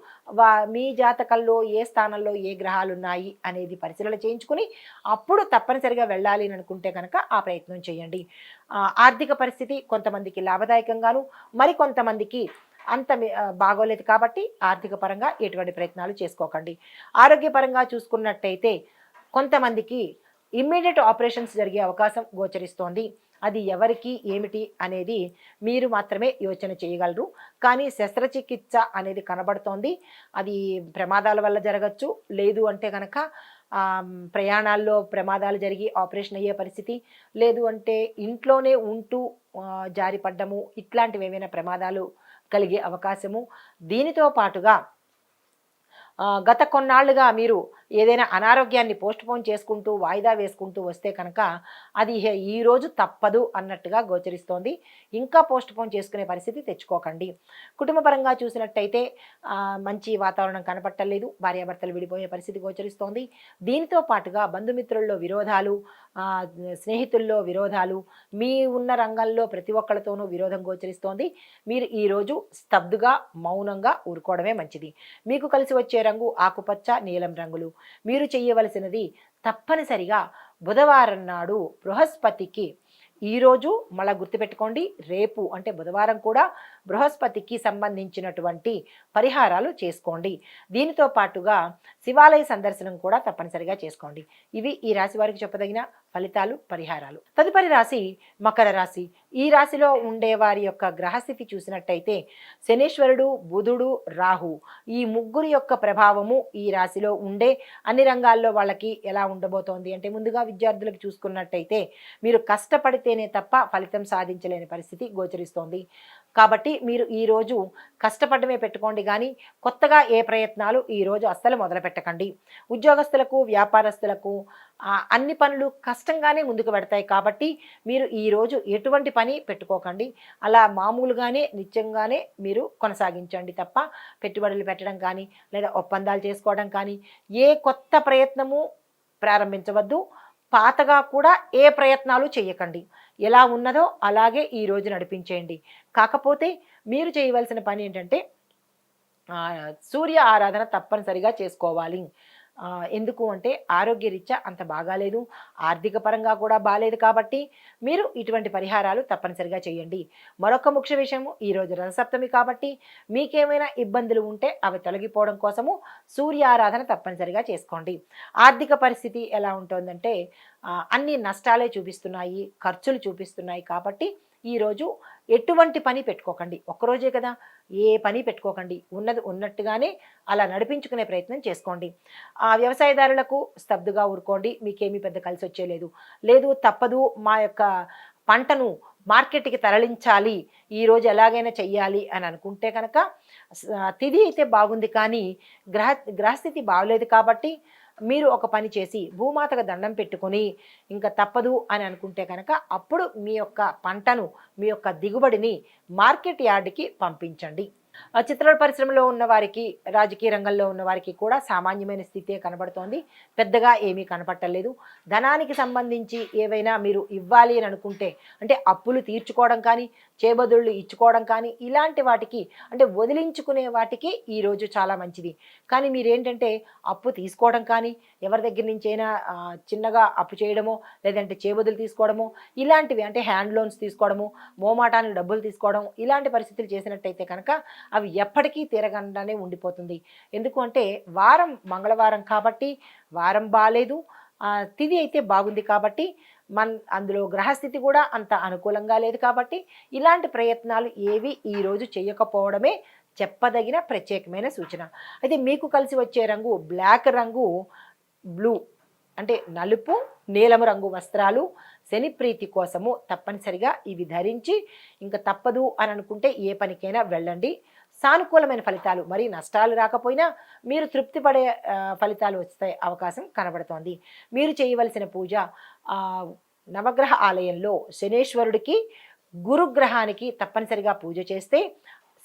మీ జాతకంలో ఏ స్థానంలో ఏ గ్రహాలు ఉన్నాయి అనేది పరిశీలన చేయించుకుని అప్పుడు తప్పనిసరిగా వెళ్ళాలి అని అనుకుంటే కనుక ఆ ప్రయత్నం చేయండి. ఆర్థిక పరిస్థితి కొంతమందికి లాభదాయకంగాను, మరికొంతమందికి అంత బాగోలేదు కాబట్టి ఆర్థిక పరంగా ఎటువంటి ప్రయత్నాలు చేసుకోకండి. ఆరోగ్యపరంగా చూసుకున్నట్టయితే కొంతమందికి ఇమ్మీడియట్ ఆపరేషన్స్ జరిగే అవకాశం గోచరిస్తోంది. అది ఎవరికి ఏమిటి అనేది మీరు మాత్రమే యోచన చేయగలరు. కానీ శస్త్రచికిత్స అనేది కనబడుతోంది. అది ప్రమాదాల వల్ల జరగచ్చు, లేదు అంటే కనుక ప్రయాణాల్లో ప్రమాదాలు జరిగి ఆపరేషన్ అయ్యే పరిస్థితి, లేదు అంటే ఇంట్లోనే ఉంటూ జారిపడ్డము, ఇట్లాంటివి ఏమైనా ప్రమాదాలు కలిగే అవకాశము. దీనితో పాటుగా గత కొన్నాళ్లుగా మీరు ఏదైనా అనారోగ్యాన్ని పోస్ట్పోన్ చేసుకుంటూ వాయిదా వేసుకుంటూ వస్తే కనుక అది ఈరోజు తప్పదు అన్నట్టుగా గోచరిస్తోంది. ఇంకా పోస్ట్పోన్ చేసుకునే పరిస్థితి తెచ్చుకోకండి. కుటుంబ పరంగా చూసినట్టయితే మంచి వాతావరణం కనపట్టలేదు, భార్యాభర్తలు విడిపోయే పరిస్థితి గోచరిస్తోంది. దీనితో పాటుగా బంధుమిత్రుల్లో విరోధాలు, స్నేహితుల్లో విరోధాలు, మీ ఉన్న రంగంలో ప్రతి ఒక్కరితోనూ విరోధం గోచరిస్తోంది. మీరు ఈరోజు స్తబ్దుగా మౌనంగా ఊరుకోవడమే మంచిది. మీకు కలిసి వచ్చే రంగు ఆకుపచ్చ, నీలం రంగులు. మీరు చేయవలసినది తప్పనిసరిగా బుధవారం నాడు బృహస్పతికి ఈరోజు మళ్ళీ గుర్తుపెట్టుకోండి, రేపు అంటే బుధవారం కూడా బృహస్పతికి సంబంధించినటువంటి పరిహారాలు చేసుకోండి. దీనితో పాటుగా శివాలయ సందర్శనం కూడా తప్పనిసరిగా చేసుకోండి. ఇవి ఈ రాశి వారికి చెప్పదగిన ఫలితాలు, పరిహారాలు. తదుపరి రాశి మకర రాశి. ఈ రాశిలో ఉండే వారి యొక్క గ్రహస్థితి చూసినట్టయితే శనీశ్వరుడు, బుధుడు, రాహు ఈ ముగ్గురు యొక్క ప్రభావము ఈ రాశిలో ఉండే అన్ని రంగాల్లో వాళ్ళకి ఎలా ఉండబోతోంది అంటే ముందుగా విద్యార్థులకు చూసుకున్నట్టయితే మీరు కష్టపడితేనే తప్ప ఫలితం సాధించలేని పరిస్థితి గోచరిస్తోంది. కాబట్టి మీరు ఈరోజు కష్టపడమే పెట్టుకోండి కానీ కొత్తగా ఏ ప్రయత్నాలు ఈరోజు అస్సలు మొదలు పెట్టకండి. ఉద్యోగస్తులకు, వ్యాపారస్తులకు అన్ని పనులు కష్టంగానే ముందుకు పెడతాయి కాబట్టి మీరు ఈరోజు ఎటువంటి పని పెట్టుకోకండి. అలా మామూలుగానే నిత్యంగానే మీరు కొనసాగించండి తప్ప పెట్టుబడులు పెట్టడం కానీ లేదా ఒప్పందాలు చేసుకోవడం కానీ ఏ కొత్త ప్రయత్నము ప్రారంభించవద్దు. పాతగా కూడా ఏ ప్రయత్నాలు చేయకండి. ఎలా ఉన్నదో అలాగే ఈరోజు నడిపించేయండి. కాకపోతే మీరు చేయవలసిన పని ఏంటంటే సూర్య ఆరాధన తప్పనిసరిగా చేసుకోవాలి. ఎందుకు అంటే ఆరోగ్యరీత్యా అంత బాగాలేదు, ఆర్థిక పరంగా కూడా బాగాలేదు కాబట్టి మీరు ఇటువంటి పరిహారాలు తప్పనిసరిగా చేయండి. మరొక ముఖ్య విషయము, ఈరోజు రథసప్తమి కాబట్టి మీకేమైనా ఇబ్బందులు ఉంటే అవి తొలగిపోవడం కోసము సూర్యారాధన తప్పనిసరిగా చేసుకోండి. ఆర్థిక పరిస్థితి ఎలా ఉంటుందంటే అన్ని నష్టాలే చూపిస్తున్నాయి, ఖర్చులు చూపిస్తున్నాయి కాబట్టి ఈరోజు ఎటువంటి పని పెట్టుకోకండి. ఒక్కరోజే కదా, ఏ పని పెట్టుకోకండి. ఉన్నది ఉన్నట్టుగానే అలా నడిపించుకునే ప్రయత్నం చేసుకోండి. వ్యవసాయదారులకు స్తబ్దుగా ఊరుకోండి, మీకేమీ పెద్ద కలిసి వచ్చేలేదు. లేదు తప్పదు, మా యొక్క పంటను మార్కెట్కి తరలించాలి, ఈరోజు ఎలాగైనా చెయ్యాలి అని అనుకుంటే కనుక తిథి అయితే బాగుంది కానీ గ్రహ గ్రహస్థితి బాగలేదు కాబట్టి మీరు ఒక పని చేసి భూమాతకు దండం పెట్టుకొని ఇంకా తప్పదు అని అనుకుంటే కనుక అప్పుడు మీ యొక్క పంటను మీ యొక్క దిగుబడిని మార్కెట్ యార్డ్కి పంపించండి. చిత్ర పరిశ్రమలో ఉన్న వారికి, రాజకీయ రంగంలో ఉన్న వారికి కూడా సామాన్యమైన స్థితే కనబడుతోంది. పెద్దగా ఏమీ కనపట్టలేదు. ధనానికి సంబంధించి ఏవైనా మీరు ఇవ్వాలి అని అనుకుంటే, అంటే అప్పులు తీర్చుకోవడం కానీ, చేబదుళ్ళు ఇచ్చుకోవడం కానీ, ఇలాంటి వాటికి అంటే వదిలించుకునే వాటికి ఈరోజు చాలా మంచిది. కానీ మీరేంటంటే అప్పు తీసుకోవడం కానీ, ఎవరి దగ్గర నుంచైనా చిన్నగా అప్పు చేయడమో, లేదంటే చేబదులు తీసుకోవడమో, ఇలాంటివి అంటే హ్యాండ్ లోన్స్ తీసుకోవడము, మోమాటానికి డబ్బులు తీసుకోవడం, ఇలాంటి పరిస్థితులు చేసినట్టయితే కనుక అవి ఎప్పటికీ తీరకుండానే ఉండిపోతుంది. ఎందుకు అంటే వారం మంగళవారం కాబట్టి వారం బాలేదు, తిథి అయితే బాగుంది కాబట్టి అందులో గ్రహస్థితి కూడా అంత అనుకూలంగా లేదు కాబట్టి ఇలాంటి ప్రయత్నాలు ఏవి ఈరోజు చేయకపోవడమే చెప్పదగిన ప్రత్యేకమైన సూచన. అయితే మీకు కలిసి వచ్చే రంగు బ్లాక్ రంగు, బ్లూ అంటే నలుపు, నీలము రంగు వస్త్రాలు శని ప్రీతి కోసము తప్పనిసరిగా ఇవి ధరించి ఇంకా తప్పదు అని అనుకుంటే ఏ పనికైనా వెళ్ళండి. సానుకూలమైన ఫలితాలు, మరి నష్టాలు రాకపోయినా మీరు తృప్తి పడే ఫలితాలు వస్తే అవకాశం కనబడుతోంది. మీరు చేయవలసిన పూజ నవగ్రహ ఆలయంలో శనేశ్వరుడికి, గురుగ్రహానికి తప్పనిసరిగా పూజ చేస్తే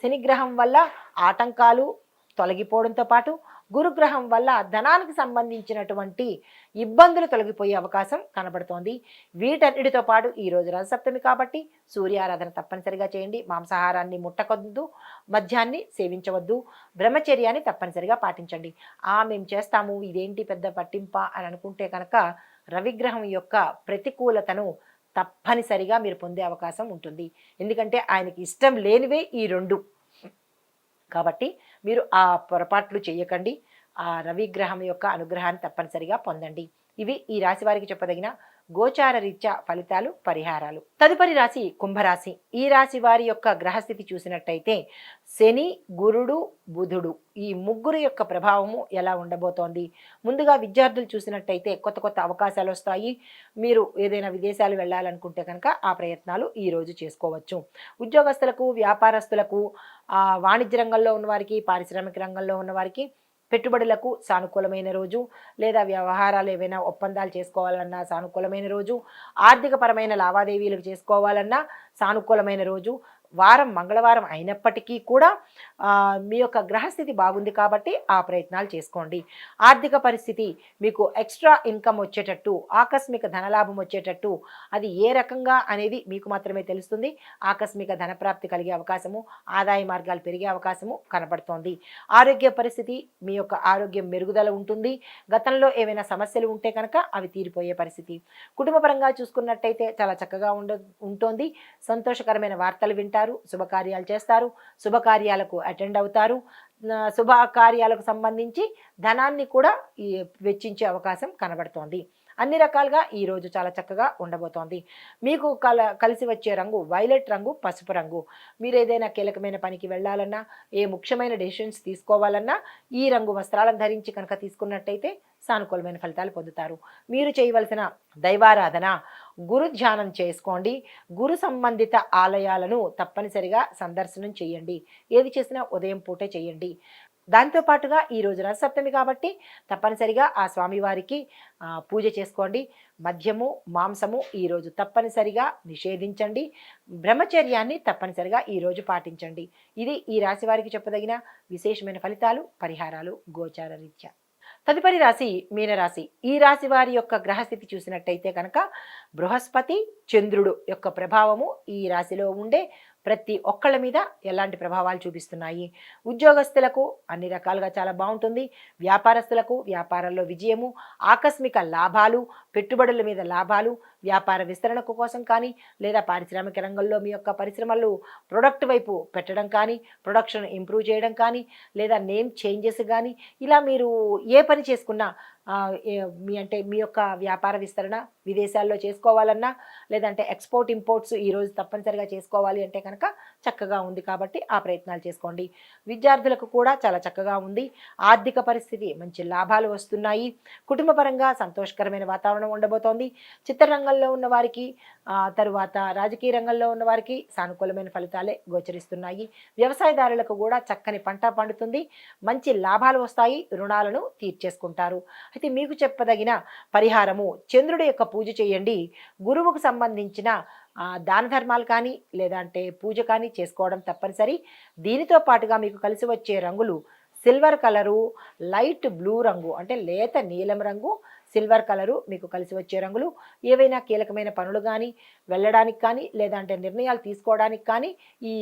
శనిగ్రహం వల్ల ఆటంకాలు తొలగిపోవడంతో పాటు గురుగ్రహం వల్ల ధనానికి సంబంధించినటువంటి ఇబ్బందులు తొలగిపోయే అవకాశం కనబడుతోంది. వీటన్నిటితో పాటు ఈరోజు రథసప్తమి కాబట్టి సూర్యారాధన తప్పనిసరిగా చేయండి. మాంసాహారాన్ని ముట్టకొద్దు, మద్యాన్ని సేవించవద్దు, బ్రహ్మచర్యాన్ని తప్పనిసరిగా పాటించండి. మేము చేస్తాము, ఇదేంటి పెద్ద పట్టింప అని అనుకుంటే కనుక రవిగ్రహం యొక్క ప్రతికూలతను తప్పనిసరిగా మీరు పొందే అవకాశం ఉంటుంది. ఎందుకంటే ఆయనకి ఇష్టం లేనివే ఈ రెండు కాబట్టి మీరు ఆ పొరపాట్లు చేయకండి. ఆ రవిగ్రహం యొక్క అనుగ్రహాన్ని తప్పనిసరిగా పొందండి. ఇవి ఈ రాశి వారికి చెప్పదగిన గోచార రీత్యా ఫలితాలు, పరిహారాలు. తదుపరి రాశి కుంభరాశి. ఈ రాశి వారి యొక్క గ్రహస్థితి చూసినట్టయితే శని, గురుడు, బుధుడు ఈ ముగ్గురు యొక్క ప్రభావము ఎలా ఉండబోతోంది. ముందుగా విద్యార్థులు చూసినట్టయితే కొత్త కొత్త అవకాశాలు వస్తాయి. మీరు ఏదైనా విదేశాలు వెళ్ళాలనుకుంటే కనుక ఆ ప్రయత్నాలు ఈరోజు చేసుకోవచ్చు. ఉద్యోగస్తులకు, వ్యాపారస్తులకు, వాణిజ్య రంగంలో ఉన్నవారికి, పారిశ్రామిక రంగంలో ఉన్నవారికి పెట్టుబడులకు సానుకూలమైన రోజు, లేదా వ్యవహారాలు ఏవైనా ఒప్పందాలు చేసుకోవాలన్నా సానుకూలమైన రోజు, ఆర్థికపరమైన లావాదేవీలకు చేసుకోవాలన్నా సానుకూలమైన రోజు. వారం మంగళవారం అయినప్పటికీ కూడా మీ యొక్క గ్రహస్థితి బాగుంది కాబట్టి ఆ ప్రయత్నాలు చేసుకోండి. ఆర్థిక పరిస్థితి మీకు ఎక్స్ట్రా ఇన్కమ్ వచ్చేటట్టు, ఆకస్మిక ధనలాభం వచ్చేటట్టు, అది ఏ రకంగా అనేది మీకు మాత్రమే తెలుస్తుంది. ఆకస్మిక ధనప్రాప్తి కలిగే అవకాశము, ఆదాయ మార్గాలు పెరిగే అవకాశము కనబడుతోంది. ఆరోగ్య పరిస్థితి, మీ యొక్క ఆరోగ్యం మెరుగుదల ఉంటుంది. గతంలో ఏవైనా సమస్యలు ఉంటే కనుక అవి తీరిపోయే పరిస్థితి. కుటుంబపరంగా చూసుకున్నట్టయితే చాలా చక్కగా ఉంటుంది. సంతోషకరమైన వార్తలు వింటారు, శుభకార్యాలు చేస్తారు, శుభకార్యాలకు అటెండ్ అవుతారు. శుభకార్యాలకు సంబంధించి ధనాన్ని కూడా వెచ్చించే అవకాశం కనబడుతోంది. అన్ని రకాలుగా ఈరోజు చాలా చక్కగా ఉండబోతోంది. మీకు కలిసి వచ్చే రంగు వైలెట్ రంగు, పసుపు రంగు. మీరు ఏదైనా కీలకమైన పనికి వెళ్ళాలన్నా, ఏ ముఖ్యమైన డెసిషన్స్ తీసుకోవాలన్నా ఈ రంగు వస్త్రాలను ధరించి కనుక తీసుకున్నట్టయితే సానుకూలమైన ఫలితాలు పొందుతారు. మీరు చేయవలసిన దైవారాధన, గురు ధ్యానం చేసుకోండి. గురు సంబంధిత ఆలయాలను తప్పనిసరిగా సందర్శనం చేయండి. ఏది చేసినా ఉదయం పూటే చేయండి. దాంతోపాటుగా ఈరోజు రథసప్తమి కాబట్టి తప్పనిసరిగా ఆ స్వామివారికి పూజ చేసుకోండి. మద్యము, మాంసము ఈరోజు తప్పనిసరిగా నిషేధించండి. బ్రహ్మచర్యాన్ని తప్పనిసరిగా ఈరోజు పాటించండి. ఇది ఈ రాశి వారికి చెప్పదగిన విశేషమైన ఫలితాలు, పరిహారాలు గోచార రీత్యా. తదుపరి రాశి మీనరాశి. ఈ రాశి వారి యొక్క గ్రహస్థితి చూసినట్టయితే కనుక బృహస్పతి, చంద్రుడు యొక్క ప్రభావము ఈ రాశిలో ఉండే ప్రతి ఒక్కళ్ళ మీద ఎలాంటి ప్రభావాలు చూపిస్తున్నాయి. ఉద్యోగస్తులకు అన్ని రకాలుగా చాలా బాగుంటుంది. వ్యాపారస్తులకు వ్యాపారంలో విజయము, ఆకస్మిక లాభాలు, పెట్టుబడుల మీద లాభాలు, వ్యాపార విస్తరణకు కోసం కానీ, లేదా పారిశ్రామిక రంగంలో మీ యొక్క పరిశ్రమలు ప్రొడక్ట్ వైపు పెట్టడం కానీ, ప్రొడక్షన్ ఇంప్రూవ్ చేయడం కానీ, లేదా నేమ్ చేంజెస్ కానీ, ఇలా మీరు ఏ పని చేసుకున్నా మీ యొక్క వ్యాపార విస్తరణ విదేశాల్లో చేసుకోవాలన్నా, లేదంటే ఎక్స్పోర్ట్ ఇంపోర్ట్స్ ఈరోజు తప్పనిసరిగా చేసుకోవాలి అంటే కనుక చక్కగా ఉంది కాబట్టి ఆ ప్రయత్నాలు చేసుకోండి. విద్యార్థులకు కూడా చాలా చక్కగా ఉంది. ఆర్థిక పరిస్థితి మంచి లాభాలు వస్తున్నాయి. కుటుంబపరంగా సంతోషకరమైన వాతావరణం ఉండబోతోంది. చిత్రరంగంలో రంగంలో ఉన్న వారికి తరువాత రాజకీయ రంగంలో ఉన్న వారికి సానుకూలమైన ఫలితాలే గోచరిస్తున్నాయి. వ్యవసాయదారులకు కూడా చక్కని పంట పండుతుంది. మంచి లాభాలు వస్తాయి. రుణాలను తీర్చేసుకుంటారు. అయితే మీకు చెప్పదగిన పరిహారము చంద్రుడి యొక్క పూజ చేయండి. గురువుకు సంబంధించిన దాన ధర్మాలు కానీ లేదంటే పూజ కానీ చేసుకోవడం తప్పనిసరి. దీనితో పాటుగా మీకు కలిసి వచ్చే రంగులు సిల్వర్ కలరు, లైట్ బ్లూ రంగు అంటే లేత నీలం రంగు, సిల్వర్ కలరు మీకు కలిసి వచ్చే రంగులు. ఏవైనా కీలకమైన పనులు కానీ వెళ్ళడానికి కానీ లేదంటే నిర్ణయాలు తీసుకోవడానికి కానీ ఈ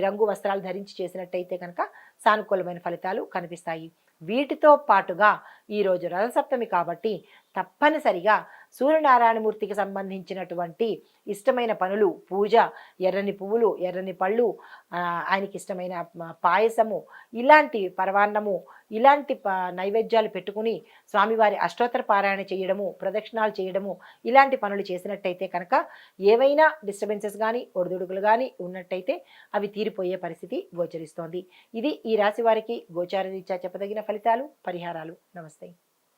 రంగు వస్త్రాలు ధరించి చేసినట్టయితే కనుక సానుకూలమైన ఫలితాలు కనిపిస్తాయి. వీటితో పాటుగా ఈరోజు రథసప్తమి కాబట్టి తప్పనిసరిగా సూర్యనారాయణమూర్తికి సంబంధించినటువంటి ఇష్టమైన పనులు, పూజ, ఎర్రని పువ్వులు, ఎర్రని పళ్ళు, ఆయనకి ఇష్టమైన పాయసము, ఇలాంటి పరవాన్నము, ఇలాంటి నైవేద్యాలు పెట్టుకుని స్వామివారి అష్టోత్తర పారాయణ చేయడము, ప్రదక్షిణాలు చేయడము, ఇలాంటి పనులు చేసినట్టయితే కనుక ఏవైనా డిస్టర్బెన్సెస్ కానీ ఒడిదుడుకులు కానీ ఉన్నట్టయితే అవి తీరిపోయే పరిస్థితి గోచరిస్తోంది. ఇది ఈ రాశి వారికి గోచార రీత్యా చెప్పదగిన ఫలితాలు, పరిహారాలు. నమస్తే.